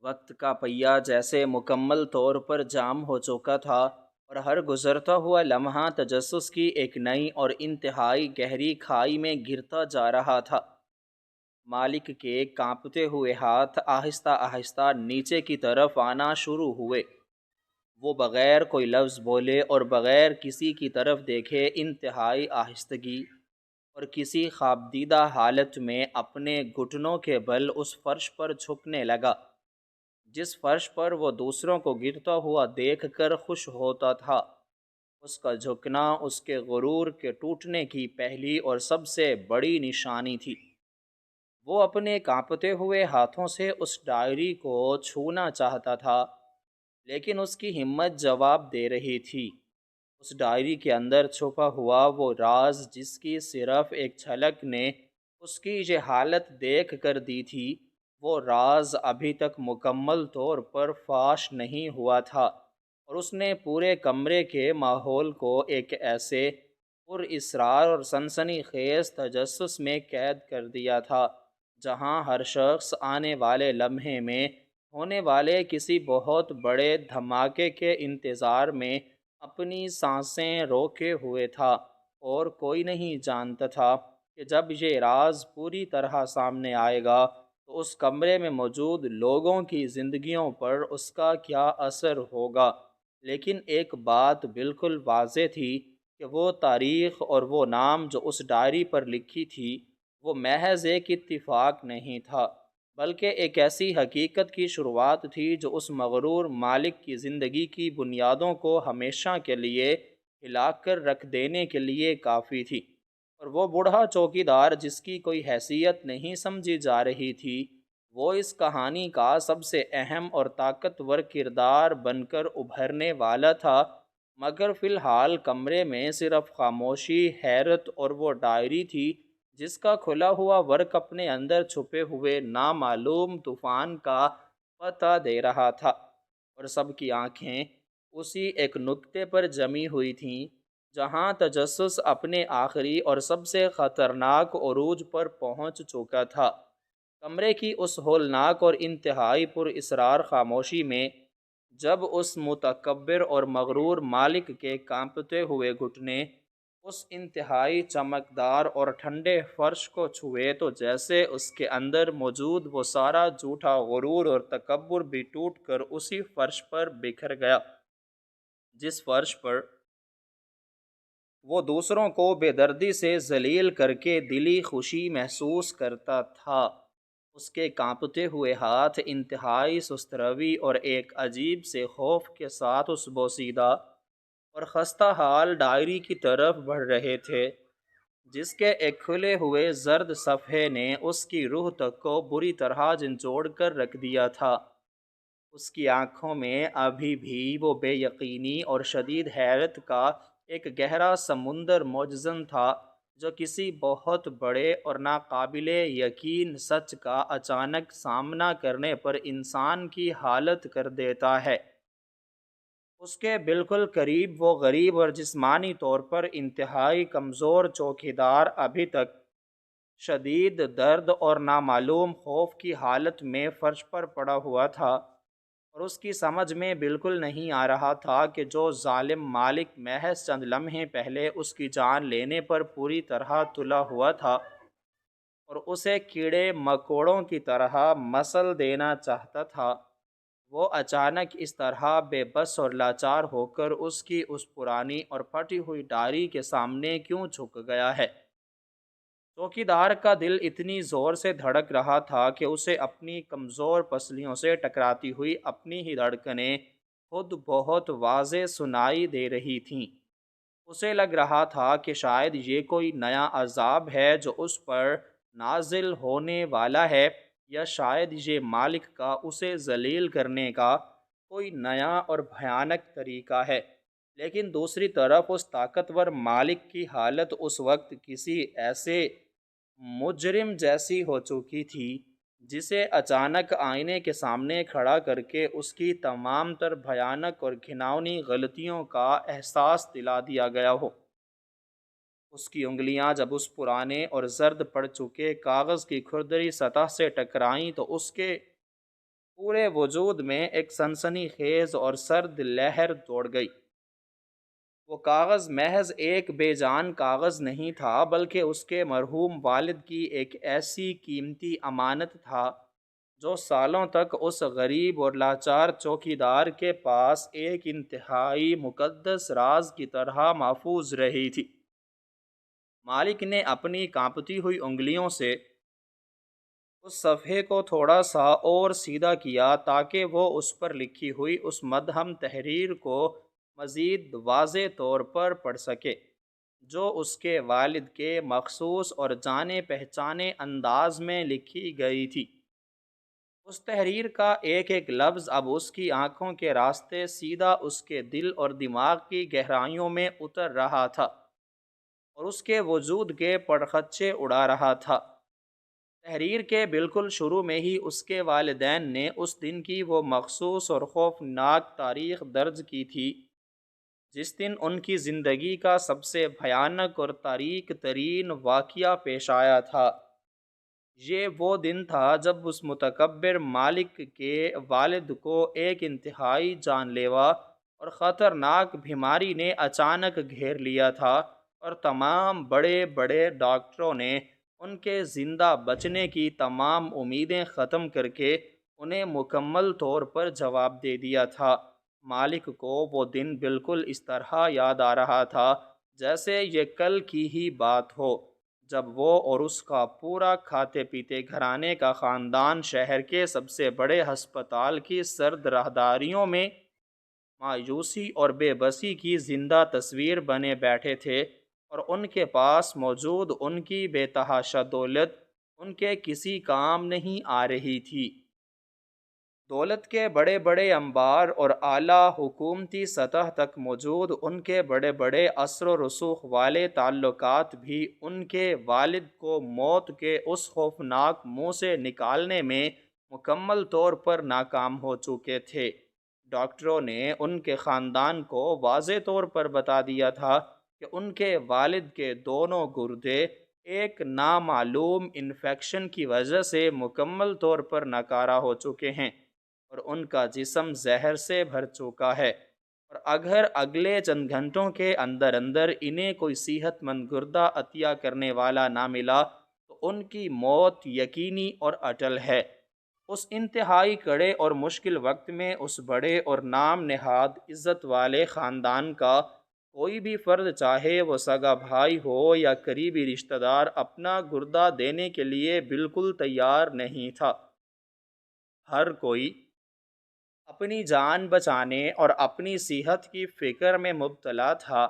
وقت کا پہیہ جیسے مکمل طور پر جام ہو چکا تھا اور ہر گزرتا ہوا لمحہ تجسس کی ایک نئی اور انتہائی گہری کھائی میں گرتا جا رہا تھا۔ مالک کے کانپتے ہوئے ہاتھ آہستہ آہستہ نیچے کی طرف آنا شروع ہوئے۔ وہ بغیر کوئی لفظ بولے اور بغیر کسی کی طرف دیکھے انتہائی آہستگی اور کسی خوابدیدہ حالت میں اپنے گھٹنوں کے بل اس فرش پر جھکنے لگا جس فرش پر وہ دوسروں کو گرتا ہوا دیکھ کر خوش ہوتا تھا۔ اس کا جھکنا اس کے غرور کے ٹوٹنے کی پہلی اور سب سے بڑی نشانی تھی۔ وہ اپنے کانپتے ہوئے ہاتھوں سے اس ڈائری کو چھونا چاہتا تھا، لیکن اس کی ہمت جواب دے رہی تھی۔ اس ڈائری کے اندر چھپا ہوا وہ راز جس کی صرف ایک جھلک نے اس کی یہ حالت دیکھ کر دی تھی، وہ راز ابھی تک مکمل طور پر فاش نہیں ہوا تھا، اور اس نے پورے کمرے کے ماحول کو ایک ایسے پر اسرار اور سنسنی خیز تجسس میں قید کر دیا تھا جہاں ہر شخص آنے والے لمحے میں ہونے والے کسی بہت بڑے دھماکے کے انتظار میں اپنی سانسیں روکے ہوئے تھا، اور کوئی نہیں جانتا تھا کہ جب یہ راز پوری طرح سامنے آئے گا تو اس کمرے میں موجود لوگوں کی زندگیوں پر اس کا کیا اثر ہوگا۔ لیکن ایک بات بالکل واضح تھی کہ وہ تاریخ اور وہ نام جو اس ڈائری پر لکھی تھی وہ محض ایک اتفاق نہیں تھا، بلکہ ایک ایسی حقیقت کی شروعات تھی جو اس مغرور مالک کی زندگی کی بنیادوں کو ہمیشہ کے لیے ہلا کر رکھ دینے کے لیے کافی تھی۔ اور وہ بوڑھا چوکیدار جس کی کوئی حیثیت نہیں سمجھی جا رہی تھی، وہ اس کہانی کا سب سے اہم اور طاقتور کردار بن کر ابھرنے والا تھا، مگر فی الحال کمرے میں صرف خاموشی، حیرت اور وہ ڈائری تھی جس کا کھلا ہوا ورق اپنے اندر چھپے ہوئے نامعلوم طوفان کا پتہ دے رہا تھا، اور سب کی آنکھیں اسی ایک نقطے پر جمی ہوئی تھیں جہاں تجسس اپنے آخری اور سب سے خطرناک عروج پر پہنچ چکا تھا۔ کمرے کی اس ہولناک اور انتہائی پر اسرار خاموشی میں جب اس متکبر اور مغرور مالک کے کانپتے ہوئے گھٹنے اس انتہائی چمکدار اور ٹھنڈے فرش کو چھوئے تو جیسے اس کے اندر موجود وہ سارا جھوٹا غرور اور تکبر بھی ٹوٹ کر اسی فرش پر بکھر گیا جس فرش پر وہ دوسروں کو بے دردی سے ذلیل کر کے دلی خوشی محسوس کرتا تھا۔ اس کے کانپتے ہوئے ہاتھ انتہائی سست روی اور ایک عجیب سے خوف کے ساتھ اس بوسیدہ اور خستہ حال ڈائری کی طرف بڑھ رہے تھے جس کے ایک کھلے ہوئے زرد صفحے نے اس کی روح تک کو بری طرح جھنجھوڑ کر رکھ دیا تھا۔ اس کی آنکھوں میں ابھی بھی وہ بے یقینی اور شدید حیرت کا ایک گہرا سمندر موجزن تھا جو کسی بہت بڑے اور ناقابل یقین سچ کا اچانک سامنا کرنے پر انسان کی حالت کر دیتا ہے۔ اس کے بالکل قریب وہ غریب اور جسمانی طور پر انتہائی کمزور چوکیدار ابھی تک شدید درد اور نامعلوم خوف کی حالت میں فرش پر پڑا ہوا تھا، اور اس کی سمجھ میں بالکل نہیں آ رہا تھا کہ جو ظالم مالک محض چند لمحے پہلے اس کی جان لینے پر پوری طرح تلا ہوا تھا اور اسے کیڑے مکوڑوں کی طرح مسل دینا چاہتا تھا، وہ اچانک اس طرح بے بس اور لاچار ہو کر اس کی اس پرانی اور پھٹی ہوئی ڈائری کے سامنے کیوں جھک گیا ہے۔ چوکیدار کا دل اتنی زور سے دھڑک رہا تھا کہ اسے اپنی کمزور پسلیوں سے ٹکراتی ہوئی اپنی ہی دھڑکنیں خود بہت واضح سنائی دے رہی تھیں۔ اسے لگ رہا تھا کہ شاید یہ کوئی نیا عذاب ہے جو اس پر نازل ہونے والا ہے، یا شاید یہ مالک کا اسے ذلیل کرنے کا کوئی نیا اور بھیانک طریقہ ہے۔ لیکن دوسری طرف اس طاقتور مالک کی حالت اس وقت کسی ایسے مجرم جیسی ہو چکی تھی جسے اچانک آئینے کے سامنے کھڑا کر کے اس کی تمام تر بھیانک اور گھناؤنی غلطیوں کا احساس دلا دیا گیا ہو۔ اس کی انگلیاں جب اس پرانے اور زرد پڑ چکے کاغذ کی کھردری سطح سے ٹکرائیں تو اس کے پورے وجود میں ایک سنسنی خیز اور سرد لہر دوڑ گئی۔ وہ کاغذ محض ایک بے جان کاغذ نہیں تھا، بلکہ اس کے مرحوم والد کی ایک ایسی قیمتی امانت تھا جو سالوں تک اس غریب اور لاچار چوکیدار کے پاس ایک انتہائی مقدس راز کی طرح محفوظ رہی تھی۔ مالک نے اپنی کانپتی ہوئی انگلیوں سے اس صفحے کو تھوڑا سا اور سیدھا کیا تاکہ وہ اس پر لکھی ہوئی اس مدہم تحریر کو مزید واضح طور پر پڑھ سکے، جو اس کے والد کے مخصوص اور جانے پہچانے انداز میں لکھی گئی تھی۔ اس تحریر کا ایک ایک لفظ اب اس کی آنکھوں کے راستے سیدھا اس کے دل اور دماغ کی گہرائیوں میں اتر رہا تھا اور اس کے وجود کے پرخچے اڑا رہا تھا۔ تحریر کے بالکل شروع میں ہی اس کے والدین نے اس دن کی وہ مخصوص اور خوفناک تاریخ درج کی تھی جس دن ان کی زندگی کا سب سے بھیانک اور تاریک ترین واقعہ پیش آیا تھا۔ یہ وہ دن تھا جب اس متکبر مالک کے والد کو ایک انتہائی جان لیوا اور خطرناک بیماری نے اچانک گھیر لیا تھا اور تمام بڑے بڑے ڈاکٹروں نے ان کے زندہ بچنے کی تمام امیدیں ختم کر کے انہیں مکمل طور پر جواب دے دیا تھا۔ مالک کو وہ دن بالکل اس طرح یاد آ رہا تھا جیسے یہ کل کی ہی بات ہو، جب وہ اور اس کا پورا کھاتے پیتے گھرانے کا خاندان شہر کے سب سے بڑے ہسپتال کی سرد راہداریوں میں مایوسی اور بے بسی کی زندہ تصویر بنے بیٹھے تھے، اور ان کے پاس موجود ان کی بے تحاشا دولت ان کے کسی کام نہیں آ رہی تھی۔ دولت کے بڑے بڑے انبار اور اعلیٰ حکومتی سطح تک موجود ان کے بڑے بڑے اثر و رسوخ والے تعلقات بھی ان کے والد کو موت کے اس خوفناک منہ سے نکالنے میں مکمل طور پر ناکام ہو چکے تھے۔ ڈاکٹروں نے ان کے خاندان کو واضح طور پر بتا دیا تھا کہ ان کے والد کے دونوں گردے ایک نامعلوم انفیکشن کی وجہ سے مکمل طور پر ناکارہ ہو چکے ہیں اور ان کا جسم زہر سے بھر چکا ہے، اور اگر اگلے چند گھنٹوں کے اندر اندر انہیں کوئی صحت مند گردہ عطیہ کرنے والا نہ ملا تو ان کی موت یقینی اور اٹل ہے۔ اس انتہائی کڑے اور مشکل وقت میں اس بڑے اور نام نہاد عزت والے خاندان کا کوئی بھی فرد، چاہے وہ سگا بھائی ہو یا قریبی رشتہ دار، اپنا گردہ دینے کے لیے بالکل تیار نہیں تھا۔ ہر کوئی اپنی جان بچانے اور اپنی صحت کی فکر میں مبتلا تھا،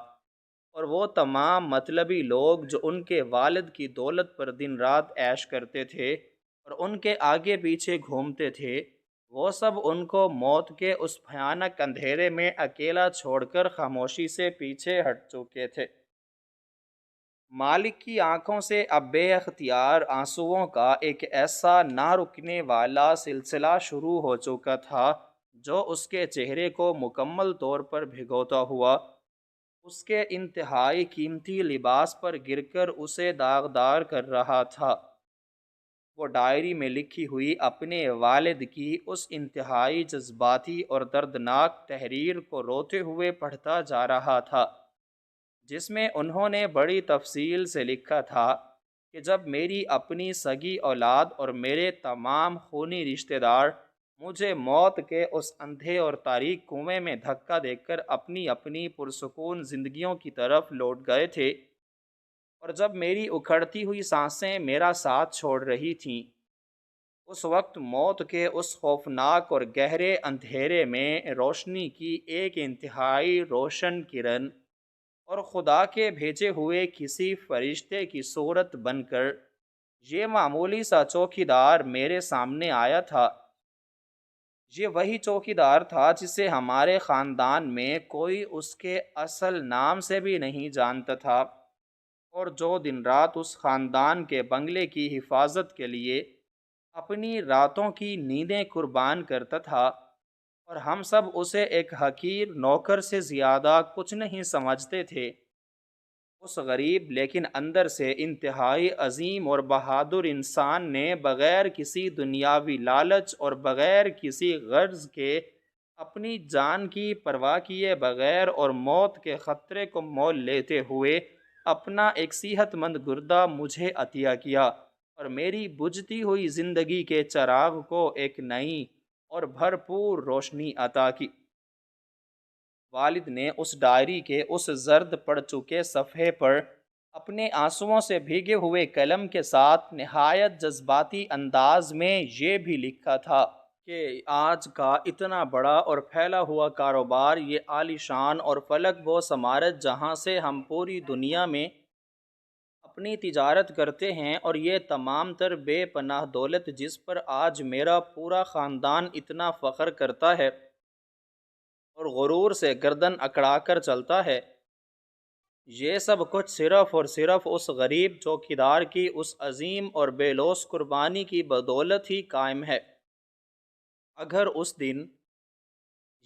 اور وہ تمام مطلبی لوگ جو ان کے والد کی دولت پر دن رات عیش کرتے تھے اور ان کے آگے پیچھے گھومتے تھے، وہ سب ان کو موت کے اس بھیانک اندھیرے میں اکیلا چھوڑ کر خاموشی سے پیچھے ہٹ چکے تھے۔ مالک کی آنکھوں سے اب بے اختیار آنسوؤں کا ایک ایسا نہ رکنے والا سلسلہ شروع ہو چکا تھا جو اس کے چہرے کو مکمل طور پر بھگوتا ہوا اس کے انتہائی قیمتی لباس پر گر کر اسے داغدار کر رہا تھا۔ وہ ڈائری میں لکھی ہوئی اپنے والد کی اس انتہائی جذباتی اور دردناک تحریر کو روتے ہوئے پڑھتا جا رہا تھا، جس میں انہوں نے بڑی تفصیل سے لکھا تھا کہ جب میری اپنی سگی اولاد اور میرے تمام خونی رشتہ دار مجھے موت کے اس اندھے اور تاریک کنویں میں دھکا دے کر اپنی اپنی پرسکون زندگیوں کی طرف لوٹ گئے تھے، اور جب میری اکھڑتی ہوئی سانسیں میرا ساتھ چھوڑ رہی تھیں، اس وقت موت کے اس خوفناک اور گہرے اندھیرے میں روشنی کی ایک انتہائی روشن کرن اور خدا کے بھیجے ہوئے کسی فرشتے کی صورت بن کر یہ معمولی سا چوکیدار میرے سامنے آیا تھا۔ یہ وہی چوکیدار تھا جسے ہمارے خاندان میں کوئی اس کے اصل نام سے بھی نہیں جانتا تھا، اور جو دن رات اس خاندان کے بنگلے کی حفاظت کے لیے اپنی راتوں کی نیندیں قربان کرتا تھا، اور ہم سب اسے ایک حقیر نوکر سے زیادہ کچھ نہیں سمجھتے تھے۔ اس غریب لیکن اندر سے انتہائی عظیم اور بہادر انسان نے بغیر کسی دنیاوی لالچ اور بغیر کسی غرض کے اپنی جان کی پرواہ کیے بغیر اور موت کے خطرے کو مول لیتے ہوئے اپنا ایک صحت مند گردہ مجھے عطیہ کیا، اور میری بجھتی ہوئی زندگی کے چراغ کو ایک نئی اور بھرپور روشنی عطا کی۔ والد نے اس ڈائری کے اس زرد پڑ چکے صفحے پر اپنے آنسوؤں سے بھیگے ہوئے قلم کے ساتھ نہایت جذباتی انداز میں یہ بھی لکھا تھا کہ آج کا اتنا بڑا اور پھیلا ہوا کاروبار، یہ عالی شان اور فلک و سمارت جہاں سے ہم پوری دنیا میں اپنی تجارت کرتے ہیں، اور یہ تمام تر بے پناہ دولت جس پر آج میرا پورا خاندان اتنا فخر کرتا ہے اور غرور سے گردن اکڑا کر چلتا ہے، یہ سب کچھ صرف اور صرف اس غریب چوکیدار کی اس عظیم اور بے لوث قربانی کی بدولت ہی قائم ہے۔ اگر اس دن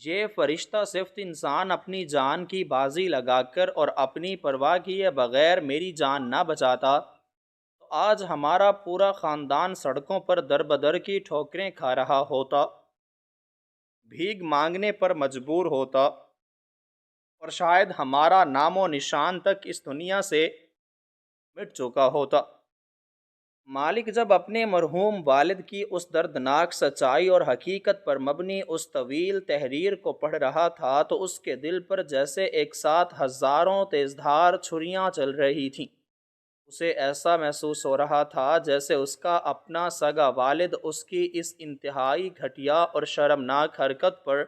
یہ فرشتہ صفت انسان اپنی جان کی بازی لگا کر اور اپنی پرواہ کیے بغیر میری جان نہ بچاتا، تو آج ہمارا پورا خاندان سڑکوں پر در بدر کی ٹھوکریں کھا رہا ہوتا، بھیک مانگنے پر مجبور ہوتا، اور شاید ہمارا نام و نشان تک اس دنیا سے مٹ چکا ہوتا۔ مالک جب اپنے مرحوم والد کی اس دردناک سچائی اور حقیقت پر مبنی اس طویل تحریر کو پڑھ رہا تھا تو اس کے دل پر جیسے ایک ساتھ ہزاروں تیز دھار چھریاں چل رہی تھیں۔ اسے ایسا محسوس ہو رہا تھا جیسے اس کا اپنا سگا والد اس کی اس انتہائی گھٹیا اور شرمناک حرکت پر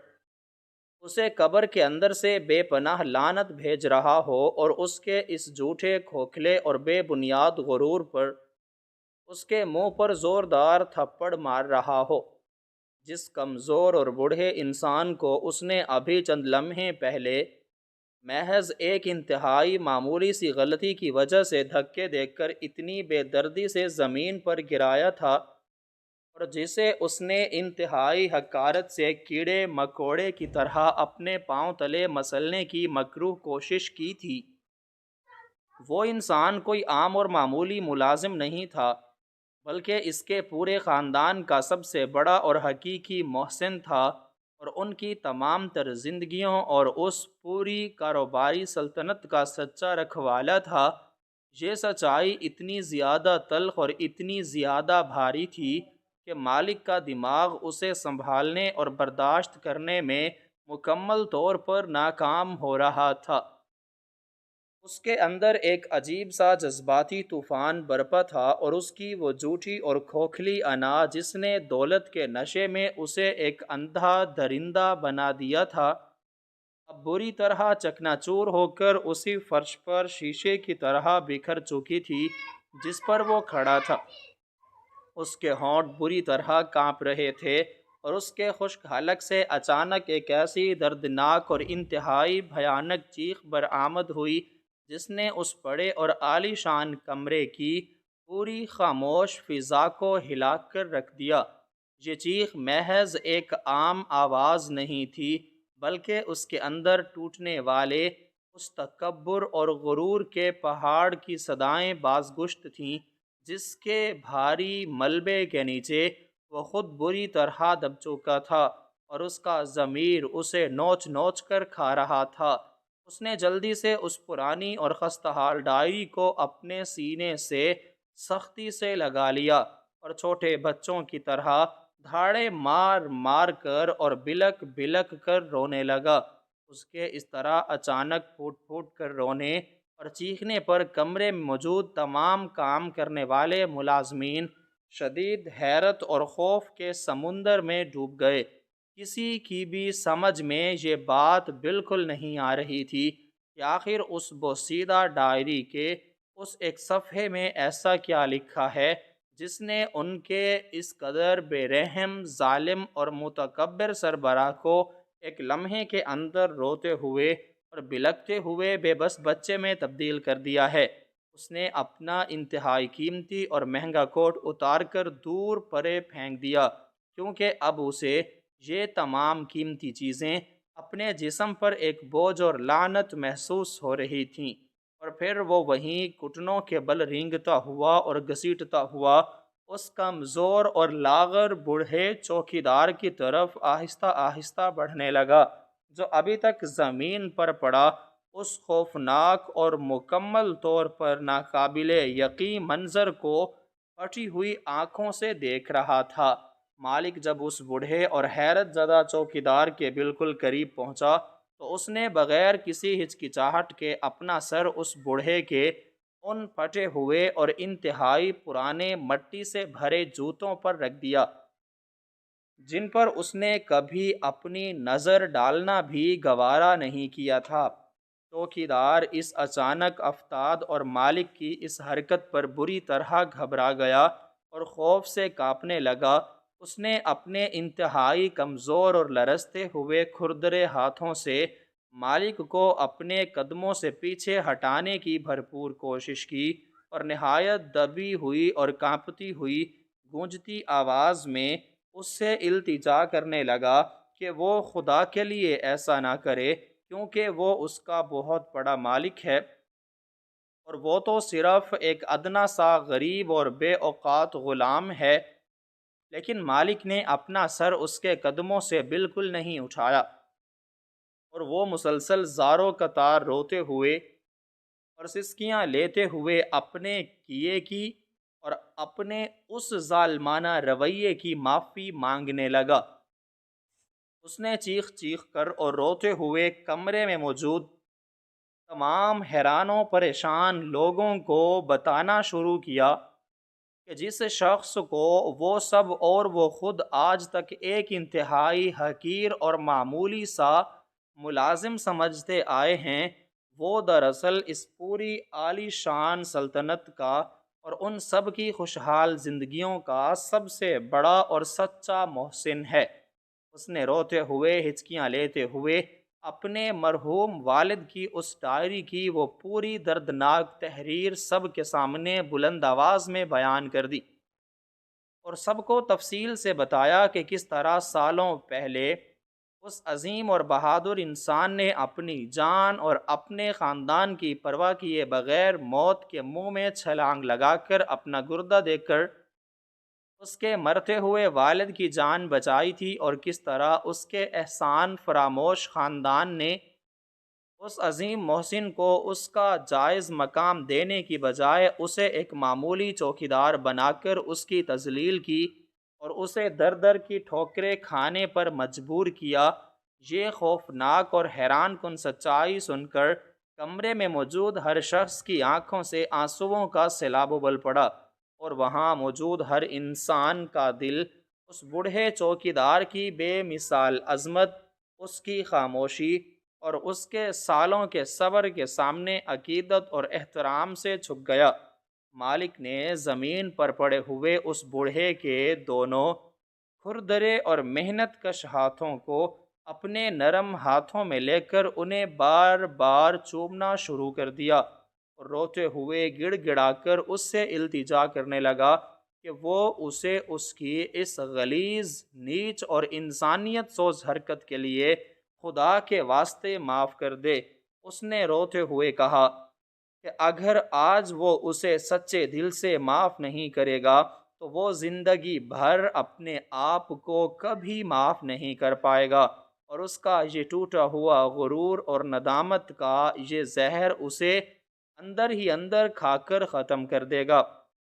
اسے قبر کے اندر سے بے پناہ لعنت بھیج رہا ہو، اور اس کے اس جھوٹے، کھوکھلے اور بے بنیاد غرور پر اس کے منہ پر زوردار تھپڑ مار رہا ہو، جس کمزور اور بوڑھے انسان کو اس نے ابھی چند لمحے پہلے محض ایک انتہائی معمولی سی غلطی کی وجہ سے دھکے دے کر اتنی بے دردی سے زمین پر گرایا تھا، اور جسے اس نے انتہائی حقارت سے کیڑے مکوڑے کی طرح اپنے پاؤں تلے مسلنے کی مکروہ کوشش کی تھی۔ وہ انسان کوئی عام اور معمولی ملازم نہیں تھا، بلکہ اس کے پورے خاندان کا سب سے بڑا اور حقیقی محسن تھا، اور ان کی تمام تر زندگیوں اور اس پوری کاروباری سلطنت کا سچا رکھوالا تھا۔ یہ سچائی اتنی زیادہ تلخ اور اتنی زیادہ بھاری تھی کہ مالک کا دماغ اسے سنبھالنے اور برداشت کرنے میں مکمل طور پر ناکام ہو رہا تھا۔ اس کے اندر ایک عجیب سا جذباتی طوفان برپا تھا، اور اس کی وہ جھوٹی اور کھوکھلی انا جس نے دولت کے نشے میں اسے ایک اندھا درندہ بنا دیا تھا، اب بری طرح چکنا چور ہو کر اسی فرش پر شیشے کی طرح بکھر چکی تھی جس پر وہ کھڑا تھا۔ اس کے ہونٹ بری طرح کانپ رہے تھے، اور اس کے خشک حلق سے اچانک ایک ایسی دردناک اور انتہائی بھیانک چیخ برآمد ہوئی جس نے اس بڑے اور عالی شان کمرے کی پوری خاموش فضا کو ہلا کر رکھ دیا۔ یہ چیخ محض ایک عام آواز نہیں تھی، بلکہ اس کے اندر ٹوٹنے والے اس تکبر اور غرور کے پہاڑ کی صدائیں بازگشت تھیں جس کے بھاری ملبے کے نیچے وہ خود بری طرح دب چکا تھا، اور اس کا ضمیر اسے نوچ نوچ کر کھا رہا تھا۔ اس نے جلدی سے اس پرانی اور خستحال ڈائری کو اپنے سینے سے سختی سے لگا لیا، اور چھوٹے بچوں کی طرح دھاڑے مار مار کر اور بلک بلک کر رونے لگا۔ اس کے اس طرح اچانک پھوٹ پھوٹ کر رونے اور چیخنے پر کمرے میں موجود تمام کام کرنے والے ملازمین شدید حیرت اور خوف کے سمندر میں ڈوب گئے۔ کسی کی بھی سمجھ میں یہ بات بالکل نہیں آ رہی تھی کہ آخر اس بوسیدہ ڈائری کے اس ایک صفحے میں ایسا کیا لکھا ہے جس نے ان کے اس قدر بے رحم، ظالم اور متکبر سربراہ کو ایک لمحے کے اندر روتے ہوئے اور بلکتے ہوئے بے بس بچے میں تبدیل کر دیا ہے۔ اس نے اپنا انتہائی قیمتی اور مہنگا کوٹ اتار کر دور پرے پھینک دیا، کیونکہ اب اسے یہ تمام قیمتی چیزیں اپنے جسم پر ایک بوجھ اور لعنت محسوس ہو رہی تھیں۔ اور پھر وہ وہیں گھٹنوں کے بل رینگتا ہوا اور گھسیٹتا ہوا اس کمزور اور لاغر بوڑھے چوکیدار کی طرف آہستہ آہستہ بڑھنے لگا، جو ابھی تک زمین پر پڑا اس خوفناک اور مکمل طور پر ناقابل یقین منظر کو پھٹی ہوئی آنکھوں سے دیکھ رہا تھا۔ مالک جب اس بوڑھے اور حیرت زدہ چوکیدار کے بالکل قریب پہنچا تو اس نے بغیر کسی ہچکچاہٹ کے اپنا سر اس بوڑھے کے ان پھٹے ہوئے اور انتہائی پرانے مٹی سے بھرے جوتوں پر رکھ دیا، جن پر اس نے کبھی اپنی نظر ڈالنا بھی گوارا نہیں کیا تھا۔ چوکیدار اس اچانک افتاد اور مالک کی اس حرکت پر بری طرح گھبرا گیا اور خوف سے کانپنے لگا۔ اس نے اپنے انتہائی کمزور اور لرزتے ہوئے کھردرے ہاتھوں سے مالک کو اپنے قدموں سے پیچھے ہٹانے کی بھرپور کوشش کی اور نہایت دبی ہوئی اور کانپتی ہوئی گونجتی آواز میں اس سے التجا کرنے لگا کہ وہ خدا کے لیے ایسا نہ کرے، کیونکہ وہ اس کا بہت بڑا مالک ہے اور وہ تو صرف ایک ادنا سا غریب اور بے اوقات غلام ہے۔ لیکن مالک نے اپنا سر اس کے قدموں سے بالکل نہیں اٹھایا، اور وہ مسلسل زاروں قطار روتے ہوئے اور سسکیاں لیتے ہوئے اپنے کیے کی اور اپنے اس ظالمانہ رویے کی معافی مانگنے لگا۔ اس نے چیخ چیخ کر اور روتے ہوئے کمرے میں موجود تمام حیران و پریشان لوگوں کو بتانا شروع کیا کہ جس شخص کو وہ سب اور وہ خود آج تک ایک انتہائی حقیر اور معمولی سا ملازم سمجھتے آئے ہیں، وہ دراصل اس پوری عالی شان سلطنت کا اور ان سب کی خوشحال زندگیوں کا سب سے بڑا اور سچا محسن ہے۔ اس نے روتے ہوئے، ہچکیاں لیتے ہوئے اپنے مرحوم والد کی اس ڈائری کی وہ پوری دردناک تحریر سب کے سامنے بلند آواز میں بیان کر دی، اور سب کو تفصیل سے بتایا کہ کس طرح سالوں پہلے اس عظیم اور بہادر انسان نے اپنی جان اور اپنے خاندان کی پرواہ کیے بغیر موت کے منہ میں چھلانگ لگا کر اپنا گردہ دے کر اس کے مرتے ہوئے والد کی جان بچائی تھی، اور کس طرح اس کے احسان فراموش خاندان نے اس عظیم محسن کو اس کا جائز مقام دینے کی بجائے اسے ایک معمولی چوکیدار بنا کر اس کی تذلیل کی اور اسے در در کی ٹھوکریں کھانے پر مجبور کیا۔ یہ خوفناک اور حیران کن سچائی سن کر کمرے میں موجود ہر شخص کی آنکھوں سے آنسوؤں کا سیلاب ابل پڑا، اور وہاں موجود ہر انسان کا دل اس بوڑھے چوکیدار کی بے مثال عظمت، اس کی خاموشی اور اس کے سالوں کے صبر کے سامنے عقیدت اور احترام سے جھک گیا۔ مالک نے زمین پر پڑے ہوئے اس بوڑھے کے دونوں کھردرے اور محنت کش ہاتھوں کو اپنے نرم ہاتھوں میں لے کر انہیں بار بار چومنا شروع کر دیا، اور روتے ہوئے گڑ گڑا کر اس سے التجا کرنے لگا کہ وہ اسے اس کی اس غلیظ، نیچ اور انسانیت سوز حرکت کے لیے خدا کے واسطے معاف کر دے۔ اس نے روتے ہوئے کہا کہ اگر آج وہ اسے سچے دل سے معاف نہیں کرے گا تو وہ زندگی بھر اپنے آپ کو کبھی معاف نہیں کر پائے گا، اور اس کا یہ ٹوٹا ہوا غرور اور ندامت کا یہ زہر اسے اندر ہی اندر کھا کر ختم کر دے گا۔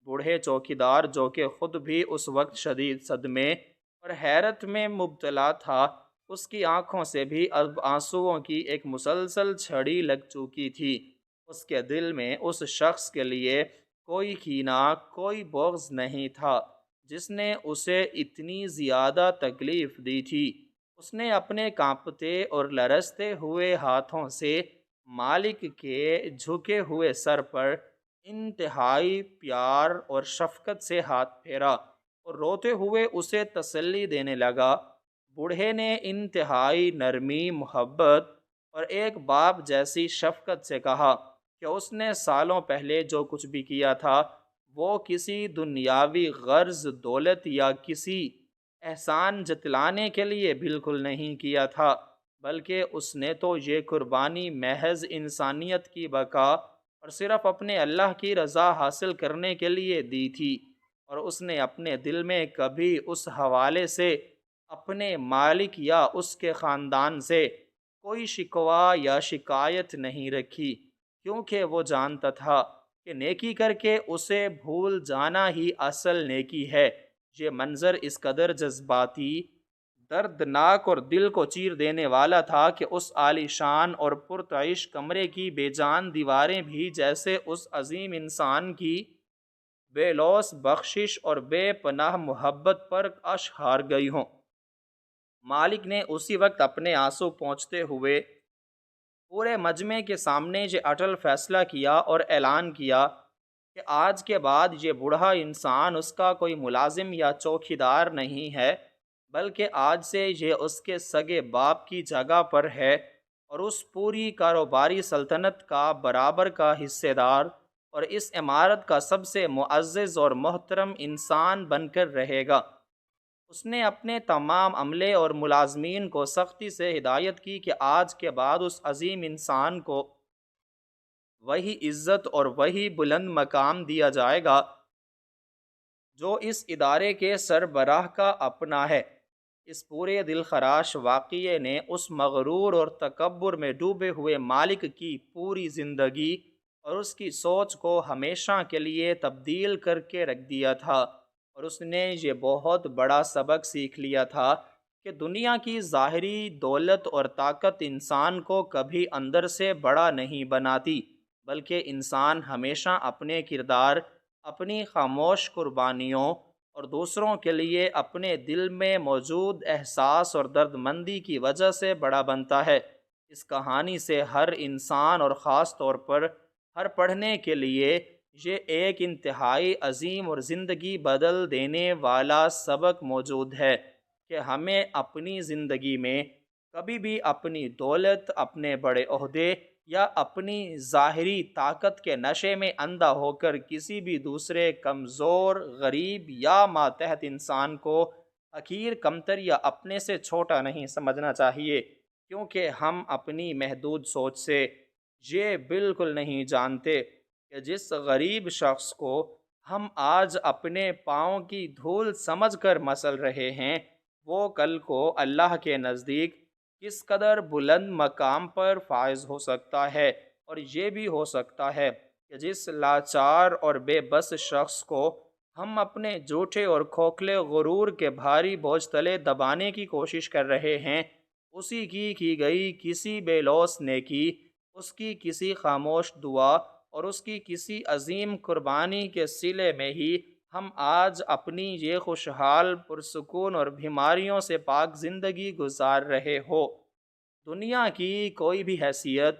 بوڑھے چوکیدار، جو کہ خود بھی اس وقت شدید صدمے اور حیرت میں مبتلا تھا، اس کی آنکھوں سے بھی اب آنسوؤں کی ایک مسلسل چھڑی لگ چکی تھی۔ اس کے دل میں اس شخص کے لیے کوئی کینہ، کوئی بغض نہیں تھا جس نے اسے اتنی زیادہ تکلیف دی تھی۔ اس نے اپنے کانپتے اور لرزتے ہوئے ہاتھوں سے مالک کے جھکے ہوئے سر پر انتہائی پیار اور شفقت سے ہاتھ پھیرا اور روتے ہوئے اسے تسلی دینے لگا۔ بوڑھے نے انتہائی نرمی، محبت اور ایک باپ جیسی شفقت سے کہا کہ اس نے سالوں پہلے جو کچھ بھی کیا تھا وہ کسی دنیاوی غرض، دولت یا کسی احسان جتلانے کے لیے بالکل نہیں کیا تھا، بلکہ اس نے تو یہ قربانی محض انسانیت کی بقا اور صرف اپنے اللہ کی رضا حاصل کرنے کے لیے دی تھی۔ اور اس نے اپنے دل میں کبھی اس حوالے سے اپنے مالک یا اس کے خاندان سے کوئی شکوہ یا شکایت نہیں رکھی، کیونکہ وہ جانتا تھا کہ نیکی کر کے اسے بھول جانا ہی اصل نیکی ہے۔ یہ منظر اس قدر جذباتی، دردناک اور دل کو چیر دینے والا تھا کہ اس عالی شان اور پرتعیش کمرے کی بے جان دیواریں بھی جیسے اس عظیم انسان کی بے لوث بخشش اور بے پناہ محبت پر اشہار گئی ہوں۔ مالک نے اسی وقت اپنے آنسو پہنچتے ہوئے پورے مجمع کے سامنے یہ اٹل فیصلہ کیا اور اعلان کیا کہ آج کے بعد یہ بوڑھا انسان اس کا کوئی ملازم یا چوکیدار نہیں ہے، بلکہ آج سے یہ اس کے سگے باپ کی جگہ پر ہے اور اس پوری کاروباری سلطنت کا برابر کا حصے دار اور اس عمارت کا سب سے معزز اور محترم انسان بن کر رہے گا۔ اس نے اپنے تمام عملے اور ملازمین کو سختی سے ہدایت کی کہ آج کے بعد اس عظیم انسان کو وہی عزت اور وہی بلند مقام دیا جائے گا جو اس ادارے کے سربراہ کا اپنا ہے۔ اس پورے دلخراش واقعے نے اس مغرور اور تکبر میں ڈوبے ہوئے مالک کی پوری زندگی اور اس کی سوچ کو ہمیشہ کے لیے تبدیل کر کے رکھ دیا تھا، اور اس نے یہ بہت بڑا سبق سیکھ لیا تھا کہ دنیا کی ظاہری دولت اور طاقت انسان کو کبھی اندر سے بڑا نہیں بناتی، بلکہ انسان ہمیشہ اپنے کردار، اپنی خاموش قربانیوں اور دوسروں کے لیے اپنے دل میں موجود احساس اور درد مندی کی وجہ سے بڑا بنتا ہے۔ اس کہانی سے ہر انسان اور خاص طور پر ہر پڑھنے کے لیے یہ ایک انتہائی عظیم اور زندگی بدل دینے والا سبق موجود ہے کہ ہمیں اپنی زندگی میں کبھی بھی اپنی دولت، اپنے بڑے عہدے یا اپنی ظاہری طاقت کے نشے میں اندھا ہو کر کسی بھی دوسرے کمزور، غریب یا ماتحت انسان کو حقیر، کمتر یا اپنے سے چھوٹا نہیں سمجھنا چاہیے، کیونکہ ہم اپنی محدود سوچ سے یہ بالکل نہیں جانتے کہ جس غریب شخص کو ہم آج اپنے پاؤں کی دھول سمجھ کر مسل رہے ہیں، وہ کل کو اللہ کے نزدیک کس قدر بلند مقام پر فائز ہو سکتا ہے۔ اور یہ بھی ہو سکتا ہے کہ جس لاچار اور بے بس شخص کو ہم اپنے جھوٹے اور کھوکھلے غرور کے بھاری بوجھ تلے دبانے کی کوشش کر رہے ہیں، اسی کی گئی کسی بے لوث نیکی، اس کی کسی خاموش دعا اور اس کی کسی عظیم قربانی کے صلے میں ہی ہم آج اپنی یہ خوشحال، پرسکون اور بیماریوں سے پاک زندگی گزار رہے ہو۔ دنیا کی کوئی بھی حیثیت،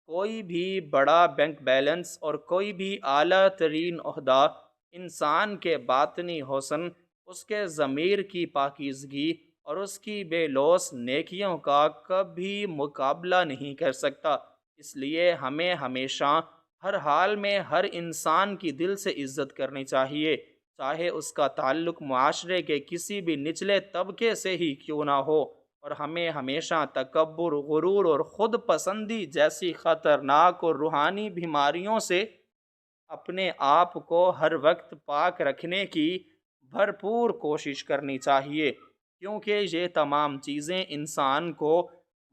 کوئی بھی بڑا بینک بیلنس اور کوئی بھی اعلیٰ ترین عہدہ انسان کے باطنی حسن، اس کے ضمیر کی پاکیزگی اور اس کی بے لوث نیکیوں کا کبھی مقابلہ نہیں کر سکتا۔ اس لیے ہمیں ہمیشہ ہر حال میں ہر انسان کی دل سے عزت کرنی چاہیے، چاہے اس کا تعلق معاشرے کے کسی بھی نچلے طبقے سے ہی کیوں نہ ہو، اور ہمیں ہمیشہ تکبر، غرور اور خود پسندی جیسی خطرناک اور روحانی بیماریوں سے اپنے آپ کو ہر وقت پاک رکھنے کی بھرپور کوشش کرنی چاہیے، کیونکہ یہ تمام چیزیں انسان کو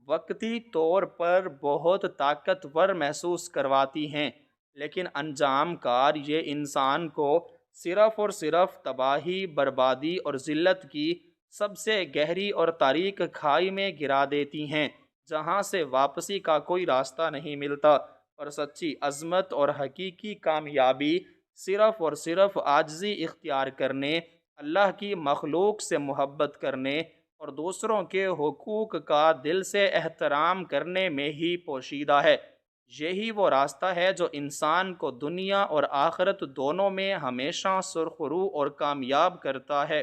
وقتی طور پر بہت طاقتور محسوس کرواتی ہیں، لیکن انجام کار یہ انسان کو صرف اور صرف تباہی، بربادی اور ذلت کی سب سے گہری اور تاریک کھائی میں گرا دیتی ہیں، جہاں سے واپسی کا کوئی راستہ نہیں ملتا۔ اور سچی عظمت اور حقیقی کامیابی صرف اور صرف عاجزی اختیار کرنے، اللہ کی مخلوق سے محبت کرنے اور دوسروں کے حقوق کا دل سے احترام کرنے میں ہی پوشیدہ ہے۔ یہی وہ راستہ ہے جو انسان کو دنیا اور آخرت دونوں میں ہمیشہ سرخرو اور کامیاب کرتا ہے۔